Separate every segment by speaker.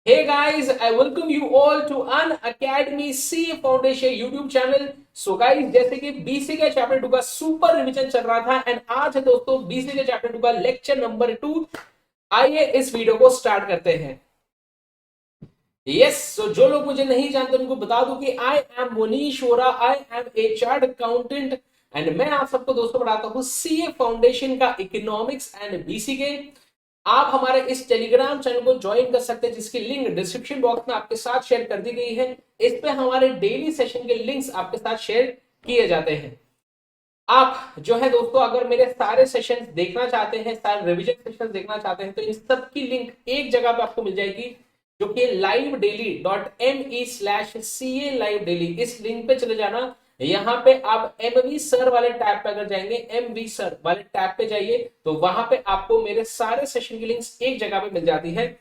Speaker 1: Hey guys, I welcome you all to An Academy CA Foundation YouTube channel. So guys, जैसे कि BC के chapter 2 का super revision चल रहा था एंड आज है दोस्तों BC के चैप्टर 2 का लेक्चर नंबर 2। आइए इस वीडियो को स्टार्ट करते हैं। सो जो लोग मुझे नहीं जानते उनको बता दूं कि I am Monish Vora, I am a chart accountant and मैं आप सबको दोस्तों पढ़ाता हूँ सीए फाउंडेशन का इकोनॉमिक्स एंड बीसी के। आप हमारे इस टेलीग्राम चैनल को ज्वाइन कर सकते हैं जिसकी लिंक डिस्क्रिप्शन बॉक्स में आपके साथ शेयर कर दी गई है। इस पे हमारे डेली सेशन के लिंक्स आपके साथ शेयर किए जाते हैं। आप जो है दोस्तों अगर मेरे सारे सेशन देखना चाहते हैं, सारे रिवीजन सेशन देखना चाहते हैं तो इन सब की लिंक एक जगह पे आपको मिल जाएगी जो कि livedaily.me/ca livedaily। इस लिंक पे चले जाना। यहाँ पे आप एमवी सर वाले टैब पे अगर जाएंगे, एमवी सर वाले टैब पे जाइए तो वहां पे आपको मेरे सारे सेशन की लिंक्स एक जगह पे मिल जाती है।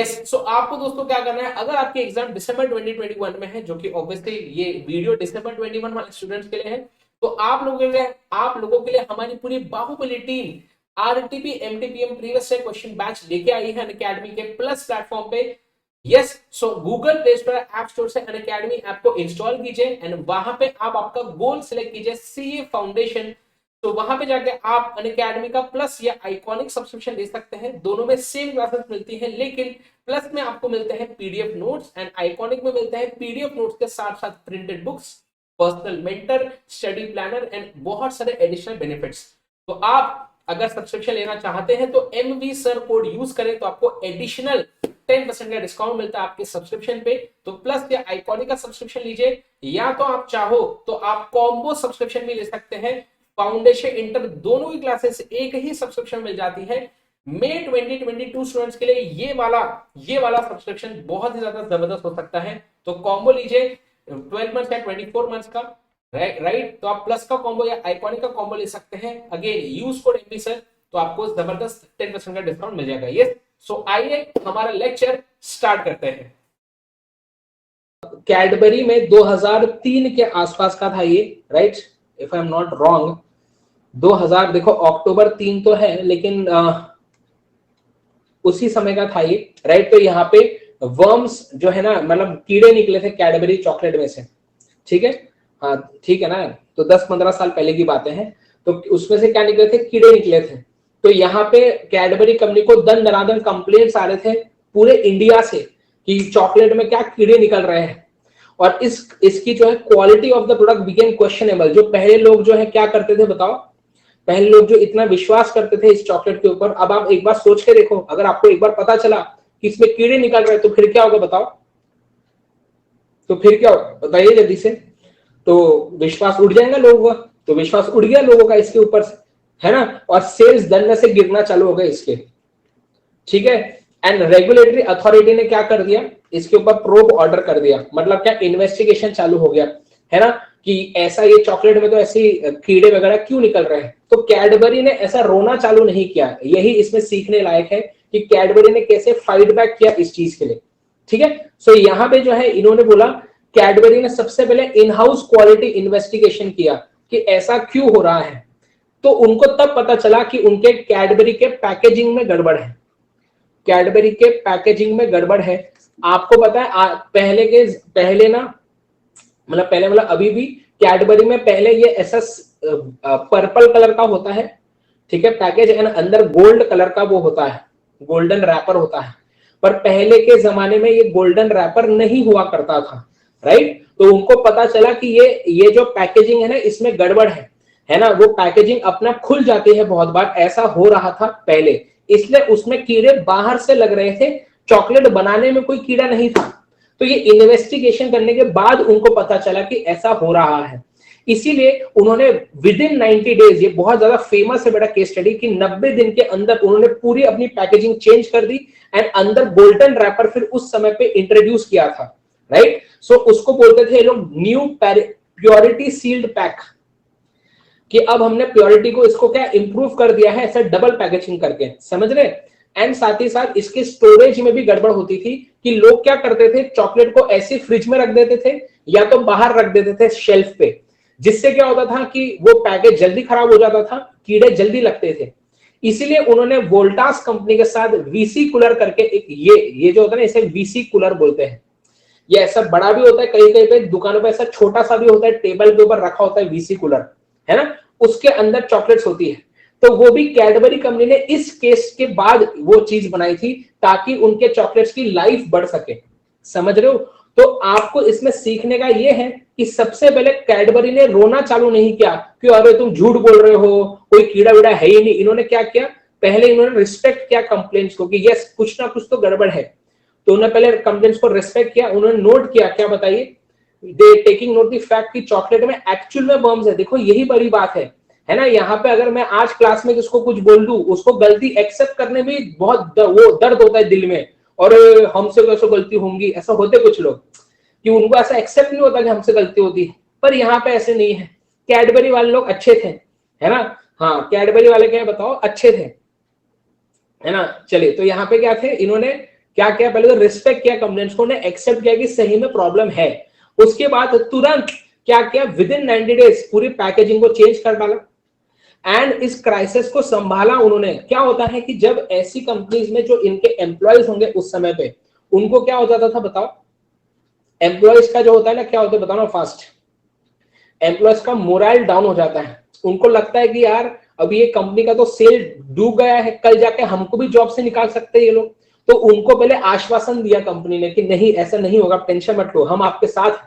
Speaker 1: सो आपको दोस्तों क्या करना है, अगर आपके एग्जाम दिसंबर 2021 में है, जो कि ऑब्वियसली ये वीडियो दिसंबर 21 वाले स्टूडेंट्स के लिए है, तो आप लोगों के लिए हमारी पूरी Baahubali team RTP MTPM previous year question batch लेके आई है अनअकैडमी के प्लस प्लेटफॉर्म पे। So Google Play Store App Store से अनअकैडमी ऐप को इंस्टॉल कीजिए एंड वहां पे आप आपका गोल सिलेक्ट कीजिए सीए फाउंडेशन। तो वहां पे जाके आप अनअकैडमी का प्लस या आइकॉनिक सब्सक्रिप्शन ले सकते हैं। दोनों में सेम क्लासेस मिलती हैं, लेकिन प्लस में आपको मिलते हैं पीडीएफ नोट्स एंड आइकॉनिक में मिलते हैं पीडीएफ नोट्स के साथ साथ printed books, personal mentor, study planner and बहुत सारे एडिशनल बेनिफिट्स। तो आप अगर सब्सक्रिप्शन लेना चाहते हैं तो एमवी सर कोड यूज करें तो आपको एडिशनल 10% का डिस्काउंट मिलता है आपके सब्सक्रिप्शन पे। तो प्लस या आइकॉनिक का सब्सक्रिप्शन लीजिए, या तो आप चाहो तो आप कॉम्बो सब्सक्रिप्शन भी ले सकते हैं। फाउंडेशन इंटर दोनों की क्लासेस एक ही सब्सक्रिप्शन मिल जाती है। मई 2022 स्टूडेंट्स के लिए ये वाला सब्सक्रिप्शन बहुत ही ज्यादा जबरदस्त हो सकता है। तो कॉम्बो लीजिए 12 मंथ्स या 24 मंथ्स का, राइट। तो आप प्लस का कॉम्बो या आइकॉनिक का कॉम्बो ले सकते हैं। Again use code MP sir तो आपको जबरदस्त 10% का डिस्काउंट मिल जाएगा। सो आइए हमारा लेक्चर स्टार्ट करते हैं। कैडबरी में 2003 के आसपास का था ये, right, if I am not wrong. 2000 देखो अक्टूबर 3 तो है, लेकिन उसी समय का था ये, राइट। तो यहाँ पे वर्म्स जो है ना, मतलब कीड़े निकले थे कैडबरी चॉकलेट में से, ठीक है। हाँ ठीक है ना, तो 10-15 साल पहले की बातें हैं। तो उसमें से क्या निकले थे, कीड़े निकले थे। तो यहाँ पे कैडबरी कंपनी को दन दनादन कंप्लेंट्स आ रहे थे पूरे इंडिया से कि चॉकलेट में क्या कीड़े निकल रहे हैं, और इसकी जो है quality of the product became questionable. जो पहले लोग जो है क्या करते थे बताओ, पहले लोग जो इतना विश्वास करते थे इस चॉकलेट के ऊपर, अब आप एक बार सोच के देखो, अगर आपको एक बार पता चला कि इसमें कीड़े निकल रहे हैं तो फिर क्या होगा बताओ, तो फिर क्या होगा बताइए जल्दी से। तो विश्वास उड़ जाएगा लोगों का, तो विश्वास उड़ गया लोगों का इसके ऊपर से, है ना, और सेल्स दंड से गिरना चालू हो गए इसके, ठीक है। एंड रेगुलेटरी अथॉरिटी ने क्या कर दिया, इसके ऊपर प्रोब ऑर्डर कर दिया, मतलब क्या, इन्वेस्टिगेशन चालू हो गया, है ना, कि ऐसा ये चॉकलेट में तो ऐसे कीड़े वगैरह क्यों निकल रहे हैं। तो कैडबरी ने ऐसा रोना चालू नहीं किया, यही इसमें सीखने लायक है कि कैडबरी ने कैसे फाइट बैक किया इस चीज के लिए, ठीक है। सो यहाँ पे जो है इन्होंने बोला, कैडबरी ने सबसे पहले इन हाउस क्वालिटी इन्वेस्टिगेशन किया कि ऐसा क्यों हो रहा है। तो उनको तब पता चला कि उनके कैडबरी के पैकेजिंग में गड़बड़ है, कैडबरी के पैकेजिंग में गड़बड़ है। आपको पता है पहले ना, मतलब अभी भी कैडबरी में पहले ये ऐसा पर्पल कलर का होता है, ठीक है, पैकेज, एंड अंदर गोल्ड कलर का वो होता है, गोल्डन रैपर होता है। पर पहले के जमाने में ये गोल्डन रैपर नहीं हुआ करता था, राइट। तो उनको पता चला कि ये जो पैकेजिंग है ना, इसमें गड़बड़ है ना, वो पैकेजिंग अपना खुल जाती है बहुत बार, ऐसा हो रहा था पहले, इसलिए उसमें कीड़े बाहर से लग रहे थे, चॉकलेट बनाने में कोई कीड़ा नहीं था। तो ये इन्वेस्टिगेशन करने के बाद उनको पता चला कि ऐसा हो रहा है, इसीलिए उन्होंने विद इन 90 डेज, ये बहुत ज्यादा फेमस है बेटा केस स्टडी, कि 90 दिन के अंदर उन्होंने पूरी अपनी पैकेजिंग चेंज कर दी एंड अंदर गोल्डन रैपर फिर उस समय पे इंट्रोड्यूस किया था, राइट। सो उसको बोलते थे लोग न्यू प्योरिटी सील्ड पैक, कि अब हमने प्योरिटी को इसको क्या इंप्रूव कर दिया है, ऐसा डबल पैकेजिंग करके, समझ रहे। एंड साथ ही साथ इसके स्टोरेज में भी गड़बड़ होती थी कि लोग क्या करते थे, चॉकलेट को ऐसे फ्रिज में रख देते थे या तो बाहर रख देते थे शेल्फ पे, जिससे क्या होता था कि वो पैकेज जल्दी खराब हो जाता था, कीड़े जल्दी लगते थे। इसीलिए उन्होंने वोल्टास कंपनी के साथ वीसी कूलर करके एक ये जो होता है ना, इसे वीसी कूलर बोलते हैं। ये ऐसा बड़ा भी होता है, कहीं कहीं पे दुकानों पे ऐसा छोटा सा भी होता है, टेबल के ऊपर रखा होता है वीसी कूलर, है ना, उसके अंदर चॉकलेट्स होती है। तो वो भी कैडबरी कंपनी ने इस केस के बाद वो चीज बनाई थी ताकि उनके चॉकलेट्स की लाइफ बढ़ सके। समझ रहे हो? तो आपको इसमें सीखने का ये है कि सबसे पहले कैडबरी ने रोना चालू नहीं किया कि अरे तुम झूठ बोल रहे हो, कोई कीड़ा वीड़ा है ही नहीं। इन्होंने क्या किया, पहले इन्होंने रिस्पेक्ट किया कंप्लेंट्स को कि यस कुछ ना कुछ तो गड़बड़ है। तो उन्होंने पहले कंप्लेंट्स को रिस्पेक्ट किया, उन्होंने नोट किया, क्या बताइए, दे टेकिंग नोट द फैक्ट कि चॉकलेट में एक्चुअल में वर्म्स है। देखो यही बड़ी बात है ना। यहाँ पे अगर मैं आज क्लास में किसको कुछ बोल दूं, उसको गलती एक्सेप्ट करने में बहुत वो दर्द होता है दिल में, और हमसे कैसे गलती होंगी, ऐसा होते कुछ लोग कि उनको ऐसा एक्सेप्ट नहीं होता कि हमसे गलती होती है। पर यहाँ पे ऐसे नहीं है। कैडबरी वाले लोग अच्छे थे, है ना। हाँ, कैडबरी वाले क्या बताओ, अच्छे थे, है ना। चलिए, तो यहाँ पे क्या थे, इन्होंने क्या किया, पहले तो रिस्पेक्ट किया कंप्लेंट्स को, ने एक्सेप्ट किया कि सही में प्रॉब्लम है। उसके बाद तुरंत क्या किया, विद इन 90 डेज पूरी पैकेजिंग को चेंज कर डाला एंड इस क्राइसिस को संभाला उन्होंने। क्या होता है कि जब ऐसी कंपनीज में जो इनके एम्प्लॉयज होंगे उस समय पे, उनको क्या हो जाता था बताओ, एम्प्लॉयज का जो होता है ना, क्या होता है बताओ ना फास्ट, एम्प्लॉयज का मोरल डाउन हो जाता है। उनको लगता है कि यार अभी ये कंपनी का तो सेल डूब गया है, कल जाके हमको भी जॉब से निकाल सकते हैं ये लोग। तो उनको पहले आश्वासन दिया कंपनी ने कि नहीं ऐसा नहीं होगा, टेंशन मत लो, हम आपके साथ,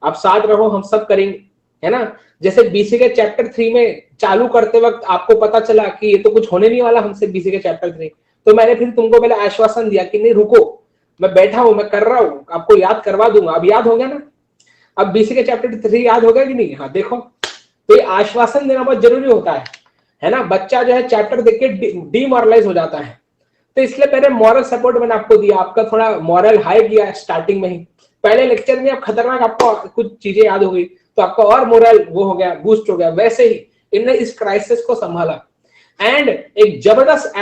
Speaker 1: आप साथ रहो, हम सब करेंगे, है ना। जैसे बीसी के चैप्टर 3 में चालू करते वक्त आपको पता चला कि ये तो कुछ होने नहीं वाला हमसे बीसी के चैप्टर 3, तो मैंने फिर तुमको पहले आश्वासन दिया कि नहीं रुको, मैं बैठा हूं, मैं कर रहा हूं, आपको याद करवा दूंगा। अब याद हो गया ना, अब बीसी के चैप्टर 3 याद हो गया कि नहीं? हाँ देखो, तो ये आश्वासन देना बहुत जरूरी होता है ना। बच्चा जो है चैप्टर देख के डिमोरलाइज हो जाता है, तो इसलिए पहले मॉरल सपोर्ट मैंने आपको दिया, आपका थोड़ा मॉरल हाई किया स्टार्टिंग में ही। पहले लेक्चर में आप खतरनाक, आपको कुछ चीजें याद हो गई तो आपका और मोरल वो हो गया, बूस्ट हो गया। वैसे ही इनने इस क्राइसिस को संभाला एंड एक जबरदस्त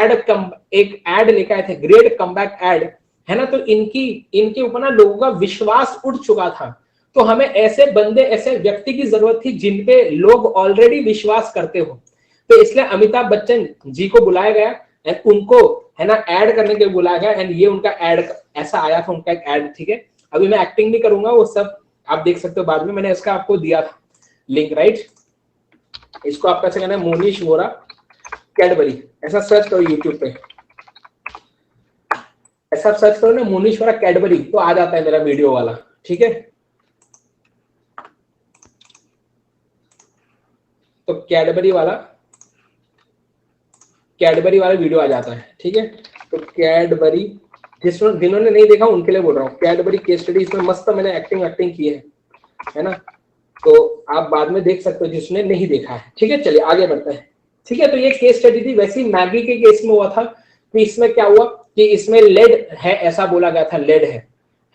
Speaker 1: एक एड लेकर आए थे, ग्रेट कमबैक एड, है ना। तो इनके ऊपर ना लोगों का विश्वास उठ चुका था। तो हमें ऐसे बंदे, ऐसे व्यक्ति की जरूरत थी जिन पे लोग ऑलरेडी विश्वास करते हो। तो इसलिए अमिताभ बच्चन जी को बुलाया गया एंड उनको, है ना, ऐड करने के लिए बुलाया गया एंड ये उनका ऐड ऐसा आया था, उनका एक ऐड। ठीक है, अभी मैं एक्टिंग नहीं करूंगा, वो सब आप देख सकते हो बाद में, मैंने इसका आपको दिया था लिंक, राइट। इसको आप कैसे कहना है, मोनीश वोरा कैडबरी, ऐसा सर्च करो यूट्यूब पे, ऐसा सर्च करो ना मोनीश वोरा कैडबरी, तो आ जाता है मेरा वीडियो वाला। ठीक है, तो कैडबरी वाला वीडियो आ जाता है। ठीक है, तो कैडबरी, जिन्होंने नहीं देखा उनके लिए बोल रहा हूँ, कैडबरी केस स्टडी, इसमें मस्त मैंने एक्टिंग की है ना। तो आप बाद में देख सकते हो जिसने नहीं देखा है। ठीक है, चलिए आगे बढ़ते हैं। ठीक है, तो ये केस स्टडी थी। वैसे ही मैगी के केस में हुआ था, तो इसमें क्या हुआ कि इसमें लेड है, ऐसा बोला गया था, लेड है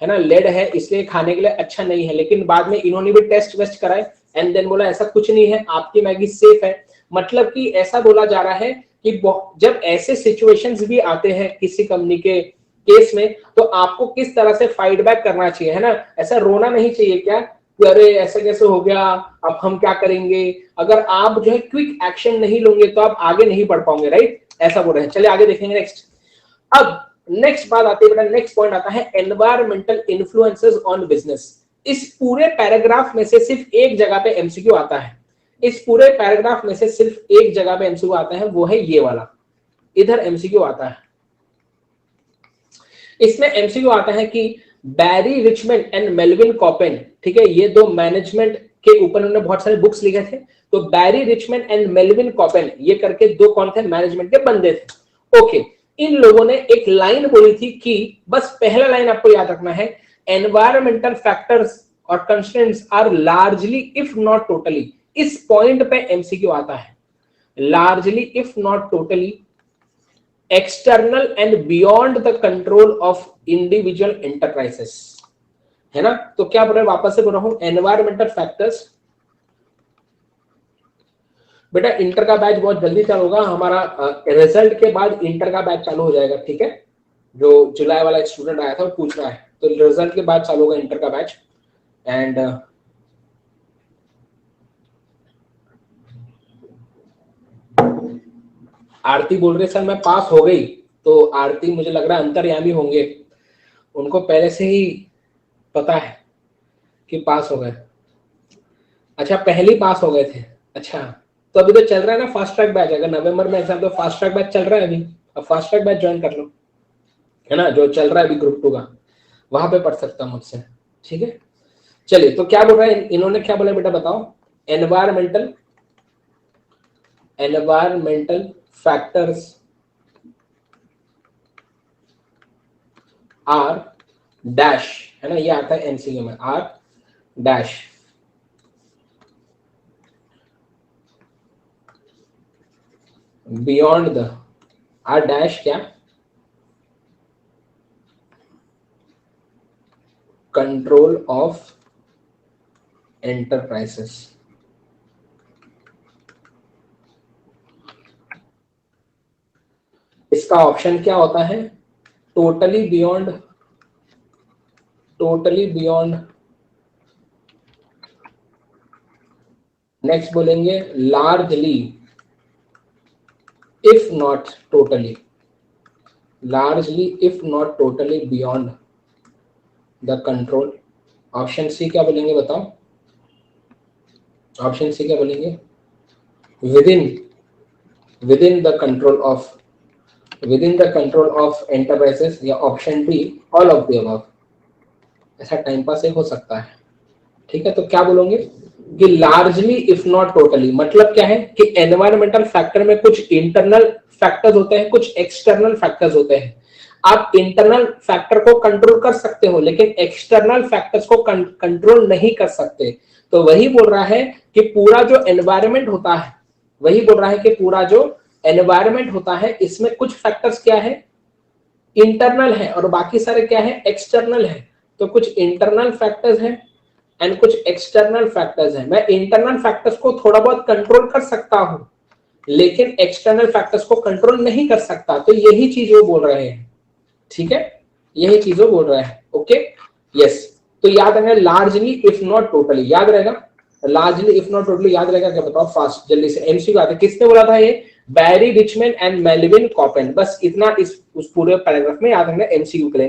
Speaker 1: ना, लेड है इसलिए खाने के लिए अच्छा नहीं है। लेकिन बाद में इन्होंने भी टेस्ट वेस्ट कराए एंड देन बोला ऐसा कुछ नहीं है, आपकी मैगी सेफ है। मतलब कि ऐसा बोला जा रहा है कि जब ऐसे सिचुएशंस भी आते हैं किसी कंपनी के केस में, तो आपको किस तरह से फाइट बैक करना चाहिए, है ना। ऐसा रोना नहीं चाहिए क्या कि अरे ऐसे कैसे हो गया, अब हम क्या करेंगे। अगर आप जो है क्विक एक्शन नहीं लोगे तो आप आगे नहीं बढ़ पाओगे, राइट, ऐसा बोल रहे हैं। चलिए आगे देखेंगे नेक्स्ट। अब नेक्स्ट बात आती है बेटा, नेक्स्ट पॉइंट आता है एनवायरमेंटल इन्फ्लुएंसेस ऑन बिजनेस। इस पूरे पैराग्राफ में से सिर्फ एक जगह पे एमसीक्यू आता है, इस पूरे पैराग्राफ में से सिर्फ एक जगह पे एमसीक्यू आता है, वो है ये वाला, इधर एमसीक्यू आता है। इसमें एमसीक्यू आता है कि बैरी रिचमंड एंड मेल्विन कॉपेन, ठीक है, ये दो मैनेजमेंट के ऊपर उन्होंने बहुत सारे बुक्स लिखे थे। तो बैरी रिचमंड एंड मेल्विन कॉपेन, ये करके दो कौन थे, मैनेजमेंट के बंदे थे। ओके, इन लोगों ने एक लाइन बोली थी कि, बस पहला लाइन आपको याद रखना है, एनवायरमेंटल फैक्टर्स और constraints are largely if not totally. इस पॉइंट पे एमसीक्यू आता है, largely if not totally external and beyond the control of individual enterprises, है ना। तो क्या बोल रहे हैं, वापस से बोल रहा हूं, एनवायरमेंटल फैक्टर्स। बेटा इंटर का बैच बहुत जल्दी चालू होगा हमारा, रिजल्ट के बाद इंटर का बैच चालू हो जाएगा। ठीक है, जो जुलाई वाला एक स्टूडेंट आया था वो पूछ रहा है, तो रिजल्ट के बाद चालू होगा इंटर का बैच। एंड आरती बोल रही सर मैं पास हो गई, तो आरती मुझे लग रहा है अंतर्यामी होंगे, उनको पहले से ही पता है कि पास हो गए। अच्छा पहले ही पास हो गए थे, अच्छा तो अभी तो चल रहा है ना फास्ट ट्रैक बैच, अगर नवंबर में एग्जाम तो फास्ट ट्रैक बैच चल रहा है अभी, अब फास्ट ट्रैक बैच ज्वाइन कर लो, है ना, जो चल रहा है अभी ग्रुप 2 का, वहां पे पढ़ सकता हूँ मुझसे, ठीक है। चलिए तो क्या बोल रहा है, इन्होंने क्या बोला बेटा बताओ, एनवायरमेंटल फैक्टर्स आर डैश, है ना, ये आता है एमसीक्यू में, R dash beyond the, R dash क्या, कंट्रोल ऑफ एंटरप्राइजेस। इसका ऑप्शन क्या होता है, टोटली बियॉन्ड, नेक्स्ट बोलेंगे largely if not totally, beyond the control. Option C क्या बोलेंगे बताओ, ऑप्शन सी क्या बोलेंगे, within the control of enterprises, या option D all of the above. ऐसा टाइम पास एक हो सकता है, ठीक है। तो क्या बोलोगे कि लार्जली इफ नॉट टोटली, मतलब क्या है कि एनवायरमेंटल फैक्टर में कुछ इंटरनल फैक्टर्स होते हैं, कुछ एक्सटर्नल फैक्टर्स होते हैं। आप इंटरनल फैक्टर को कंट्रोल कर सकते हो लेकिन एक्सटर्नल फैक्टर्स को कंट्रोल नहीं कर सकते। तो वही बोल रहा है कि पूरा जो एनवायरमेंट होता है, वही बोल रहा है कि पूरा जो एनवायरमेंट होता है इसमें कुछ फैक्टर्स क्या है, इंटरनल है, और बाकी सारे क्या है, एक्सटर्नल है। तो कुछ इंटरनल फैक्टर्स हैं एंड कुछ एक्सटर्नल फैक्टर्स हैं। मैं इंटरनल फैक्टर्स को थोड़ा बहुत कंट्रोल कर सकता हूं लेकिन एक्सटर्नल फैक्टर्स को कंट्रोल नहीं कर सकता। तो यही चीज वो बोल रहे हैं, ठीक है, यही चीज वो बोल रहे हैं। ओके यस, तो याद रखना लार्जली इफ नॉट टोटली, याद रहेगा, लार्जली इफ नॉट टोटली याद रहेगा क्या बताओ फास्ट जल्दी से। एमसीक्यू आते, किसने बोला था ये, बैरी रिचमैन एंड मेल्विन कॉपेन। बस इतना इस उस पूरे पैराग्राफ में याद रखना एमसीक्यू के लिए।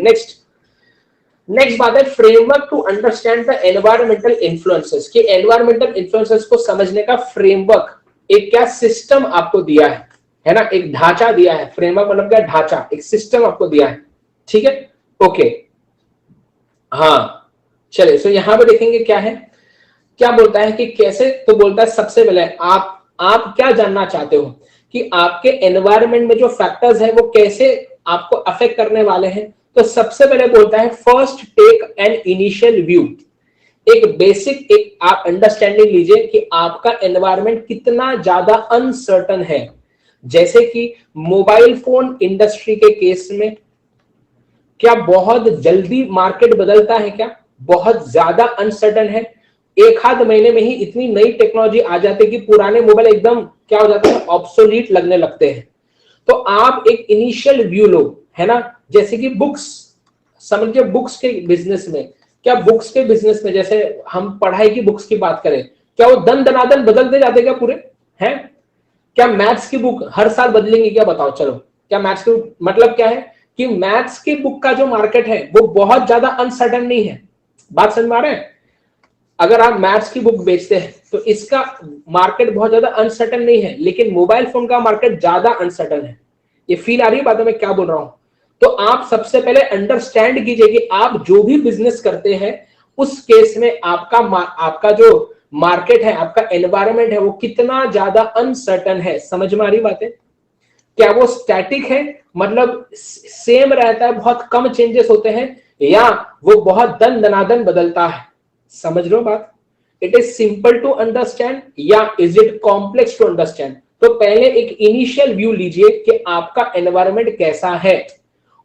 Speaker 1: नेक्स्ट बात है framework to understand the environmental influences, कि एनवायरमेंटल इन्फ्लुएंसेस को समझने का फ्रेमवर्क, एक क्या सिस्टम आपको दिया है ना, एक ढांचा दिया है। फ्रेमवर्क मतलब क्या, ढांचा, एक सिस्टम आपको दिया है, ठीक है। ओके हाँ चलिए, सो यहां पे देखेंगे क्या है, क्या बोलता है कि कैसे, तो बोलता है सबसे पहले आप क्या जानना चाहते हो कि आपके एनवायरनमेंट में जो फैक्टर्स है वो कैसे आपको अफेक्ट करने वाले हैं। तो सबसे पहले बोलता है first take an initial view, एक बेसिक एक आप अंडरस्टैंडिंग लीजिए कि आपका एनवायरनमेंट कितना ज्यादा अनसर्टन है। जैसे कि मोबाइल फोन इंडस्ट्री के केस में क्या बहुत जल्दी मार्केट बदलता है, क्या बहुत ज्यादा अनसर्टन है, एक आध महीने में ही इतनी नई टेक्नोलॉजी आ जाती है कि पुराने मोबाइल एकदम क्या हो जाते हैं, ऑब्सोलीट लगने लगते हैं। तो आप एक इनिशियल व्यू लो, है ना, जैसे कि बुक्स, समझिए बुक्स के बिजनेस में, क्या बुक्स के बिजनेस में जैसे हम पढ़ाई की बुक्स की बात करें, क्या वो दन दनादन बदलते जाते क्या पूरे हैं, क्या मैथ्स की बुक हर साल बदलेंगे क्या बताओ, चलो क्या मैथ्स की, मतलब क्या है कि मैथ्स की बुक का जो मार्केट है वो बहुत ज्यादा अनसर्टन नहीं है। बात समझ में आ रहा है, अगर आप मैथ्स की बुक बेचते हैं तो इसका मार्केट बहुत ज्यादा अनसर्टन नहीं है, लेकिन मोबाइल फोन का मार्केट ज्यादा अनसर्टन है। ये फील आ रही है बात में क्या बोल रहा हूं। तो आप सबसे पहले अंडरस्टैंड कीजिए कि आप जो भी बिजनेस करते हैं उस केस में आपका जो मार्केट है, आपका एनवायरनमेंट है, वो कितना ज्यादा अनसर्टन है। समझ में आ रही बात है, क्या वो स्टैटिक है, मतलब सेम रहता है, बहुत कम चेंजेस होते हैं, या वो बहुत दन दनादन बदलता है। समझ लो बात, it is simple to understand या is it complex to understand. तो पहले एक इनिशियल व्यू लीजिए कि आपका एनवायरनमेंट कैसा है,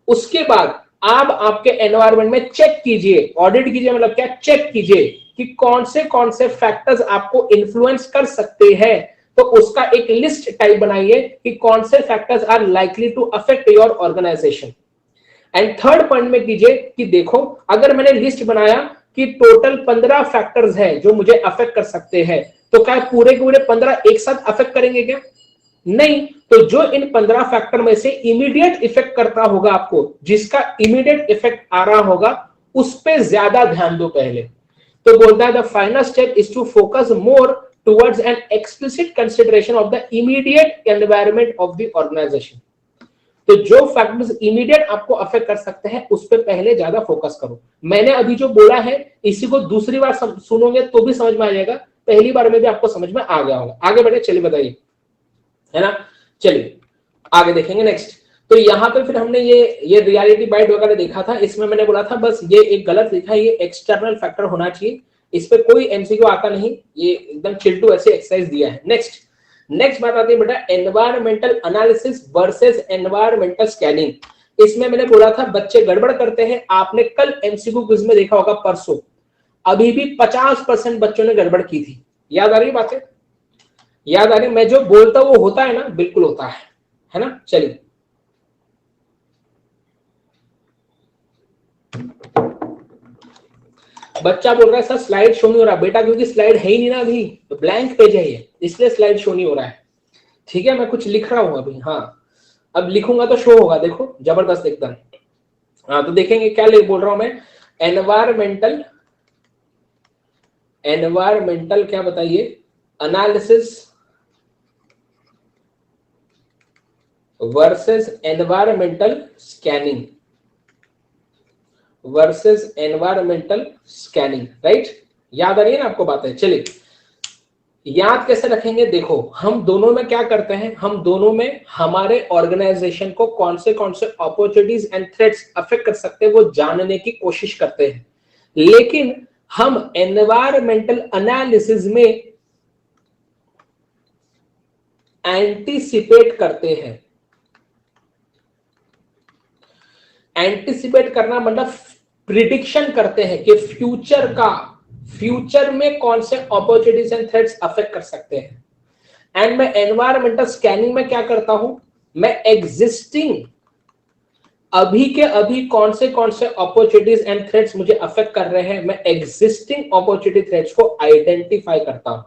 Speaker 1: उसके बाद आप आपके एनवायरनमेंट में चेक कीजिए, ऑडिट कीजिए, मतलब क्या, चेक कीजिए कि कौन से फैक्टर्स आपको इन्फ्लुएंस कर सकते हैं। तो उसका एक लिस्ट टाइप बनाइए कि कौन से factors are likely to affect your organisation. And third point में कीजिए कि देखो अगर मैंने लिस्ट बनाया कि टोटल 15 फैक्टर्स है जो मुझे अफेक्ट कर सकते हैं, तो क्या पूरे के पूरे 15 एक साथ अफेक्ट करेंगे क्या, नहीं, तो जो इन 15 फैक्टर में से इमीडिएट इफेक्ट करता होगा आपको, जिसका इमीडिएट इफेक्ट आ रहा होगा, उस पे ज्यादा ध्यान दो पहले। तो बोलता है the final step is to focus more towards an explicit consideration of the immediate environment of the organisation. तो जो फैक्टर्स इमीडिएट आपको अफेक्ट कर सकते हैं उस पे पहले ज्यादा फोकस करो। मैंने अभी जो बोला है इसी को दूसरी बार सुनोगे तो भी समझ में आ जाएगा, पहली बार में भी आपको समझ में आ गया होगा। आगे बढ़े, चलिए बताइए, है ना। चलिए आगे देखेंगे नेक्स्ट। तो यहाँ पे फिर हमने ये रियलिटी बाइट वगैरह देखा था, इसमें मैंने बोला था बस ये एक गलत लिखा है, ये एक्सटर्नल फैक्टर होना चाहिए, इस पे कोई एमसीक्यू आता नहीं, ये एकदम चिल्टू ऐसे एक्सरसाइज दिया है। नेक्स्ट बात आती है बेटा environmental analysis versus environmental scanning. इसमें मैंने बोला था बच्चे गड़बड़ करते हैं, आपने कल एमसीक्यू क्विज में देखा होगा परसों, अभी भी 50% बच्चों ने गड़बड़ की थी। याद आ रही बातें, याद आ रही, मैं जो बोलता हूं वो होता है ना, बिल्कुल होता है ना। चलिए बच्चा बोल रहा है सर स्लाइड शो नहीं हो रहा। बेटा क्योंकि स्लाइड है ही नहीं ना अभी, तो ब्लैंक पेज है ये, इसलिए स्लाइड शो नहीं हो रहा है। ठीक है, मैं कुछ लिख रहा हूं अभी, हाँ अब लिखूंगा तो शो होगा, देखो जबरदस्त एकदम। हाँ तो देखेंगे क्या बोल रहा हूं मैं, एनवायरमेंटल क्या बताइए, analysis versus environmental scanning, versus environmental scanning, right. याद आ रही है ना आपको बातें। चलिए याद कैसे रखेंगे, देखो हम दोनों में क्या करते हैं, हम दोनों में हमारे ऑर्गेनाइजेशन को कौन से अपॉर्चुनिटीज एंड थ्रेट्स अफेक्ट कर सकते हैं वो जानने की कोशिश करते हैं, लेकिन हम एनवायरमेंटल एनालिसिस में एंटीसिपेट करते हैं। एंटीसिपेट करना मतलब प्रिडिक्शन करते हैं कि फ्यूचर में कौन से अपॉर्चुनिटीज एंड थ्रेट्स अफेक्ट कर सकते हैं। एंड मैं एनवायरमेंटल स्कैनिंग में क्या करता हूं, मैं एग्जिस्टिंग अभी के अभी कौन से अपॉर्चुनिटीज एंड थ्रेट्स मुझे अफेक्ट कर रहे हैं, मैं एग्जिस्टिंग अपॉर्चुनिटी थ्रेट्स को आइडेंटिफाई करता हूं।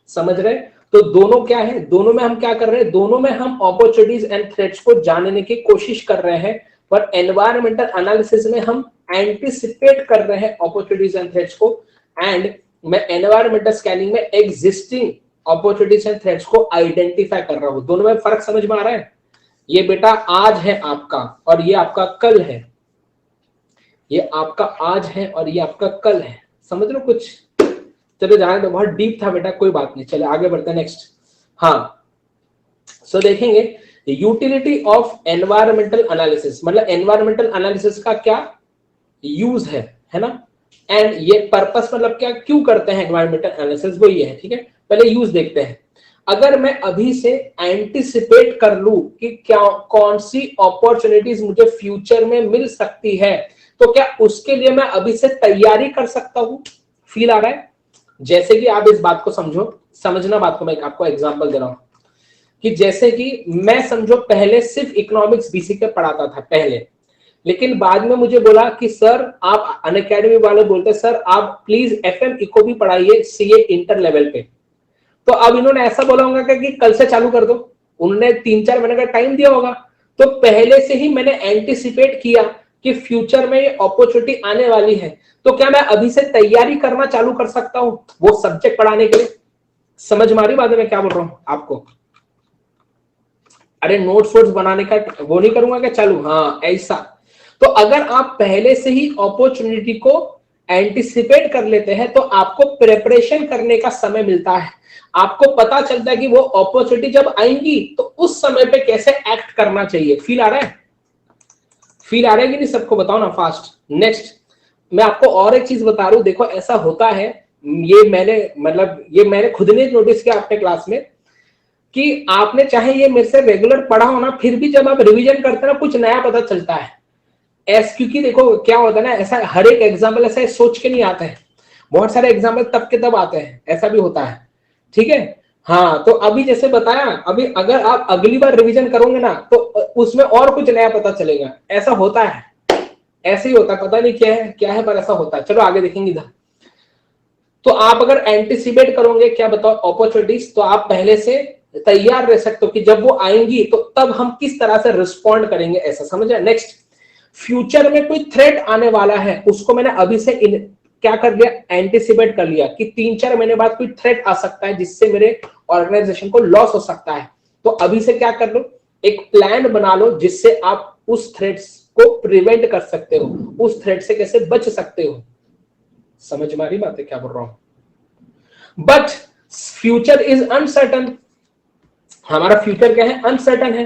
Speaker 1: समझ रहे, तो दोनों क्या है, दोनों में हम क्या कर रहे हैं, दोनों में हम अपॉर्चुनिटीज एंड थ्रेट्स को जानने की कोशिश कर रहे हैं, पर एनवायरमेंटल एनालिसिस में हम एंटीसिपेट कर रहे हैं अपॉर्चुनिटीज एंड थ्रेट्स को, एंड मैं एनवायरमेंटल स्कैनिंग में एग्जिस्टिंग अपॉर्चुनिटीज एंड थ्रेट्स को आइडेंटिफाई कर रहा हूं। दोनों में फर्क समझ में आ रहा है। ये बेटा आज है आपका और ये आपका कल है, ये आपका आज है और ये आपका कल है, समझ लो कुछ। चलो जाने दो, बहुत डीप था बेटा, कोई बात नहीं, चले आगे बढ़ते हैं नेक्स्ट। हाँ सो देखेंगे यूटिलिटी ऑफ एनवायरमेंटल एनालिसिस, मतलब एनवायरमेंटल एनालिसिस का क्या यूज है ना। एंड ये पर्पस मतलब क्या, क्यों करते हैं एनवायरमेंटल एनालिसिस, वो ये है। ठीक है, पहले यूज देखते हैं। अगर मैं अभी से एंटीसिपेट कर लूं कि क्या कौन सी अपॉर्चुनिटीज मुझे फ्यूचर में मिल सकती है, तो क्या उसके लिए मैं अभी से तैयारी कर सकता हूं। फील आ रहा है, जैसे कि आप इस बात को समझना बात को, मैं आपको एग्जांपल दे रहा हूं कि जैसे कि मैं समझो पहले सिर्फ इकोनॉमिक्स बीसी के पढ़ाता था पहले, लेकिन बाद में मुझे बोला कि सर आप अनअकैडमी वाले बोलते सर आप प्लीज एफएम इको भी पढ़ाइए सीए इंटर लेवल पे। तो अब इन्होंने ऐसा बोला होगा कि कल से चालू कर दो, उन्होंने 3-4 महीने का टाइम दिया होगा। तो पहले से ही मैंने एंटीसिपेट किया कि फ्यूचर में ये अपॉर्चुनिटी आने वाली है, तो क्या मैं अभी से तैयारी करना चालू कर सकता हूं वो सब्जेक्ट पढ़ाने के लिए। समझ में आ रही बात है मैं क्या बोल रहा हूं आपको। अरे नोट्स बनाने का वो नहीं करूंगा क्या चालू, हाँ ऐसा। तो अगर आप पहले से ही अपॉर्चुनिटी को एंटिसिपेट कर लेते हैं तो आपको प्रिपरेशन करने का समय मिलता है, आपको पता चलता है कि वो अपॉर्चुनिटी जब आएंगी तो उस समय पे कैसे एक्ट करना चाहिए। फील आ रहा है, फील आ रहा है कि नहीं सबको, बताओ ना फास्ट। नेक्स्ट मैं आपको और एक चीज बता रहा हूं, देखो ऐसा होता है, ये मैंने खुद ने नोटिस किया अपने क्लास में कि आपने चाहे ये मेरे से रेगुलर पढ़ा हो ना, फिर भी जब आप रिवीजन करते हैं ना कुछ नया पता चलता है। क्योंकि देखो क्या होता है ना, ऐसा हर एक एग्जाम्पल ऐसा सोच के नहीं आता है, बहुत सारे एग्जाम्पल तब के तब आते हैं, ऐसा भी होता है। ठीक है, हाँ तो अभी जैसे बताया, अभी अगर आप अगली बार रिवीजन करोगे ना तो उसमें और कुछ नया पता चलेगा, ऐसा होता है, ऐसे ही होता है, पता नहीं क्या है पर ऐसा होता है। चलो आगे देखेंगे इधर। तो आप अगर एंटिसिपेट करोगे क्या बताओ अपॉर्चुनिटीज, तो आप पहले से तैयार रह सकते हो कि जब वो आएंगी तो तब हम किस तरह से रिस्पॉन्ड करेंगे, ऐसा समझे। नेक्स्ट, फ्यूचर में कोई थ्रेट आने वाला है, उसको मैंने अभी से क्या कर लिया, एंटिसिपेट कर लिया कि 3-4 महीने बाद कोई थ्रेट आ सकता है जिससे मेरे ऑर्गेनाइजेशन को लॉस हो सकता है। तो अभी से क्या कर लो, एक प्लान बना लो जिससे आप उस थ्रेट्स को प्रिवेंट कर सकते हो, उस थ्रेट से कैसे बच सकते हो। समझ में आ रही बात है क्या बोल रहा हूं। बट फ्यूचर इज अनसर्टन, हमारा फ्यूचर क्या है, अनसर्टन है।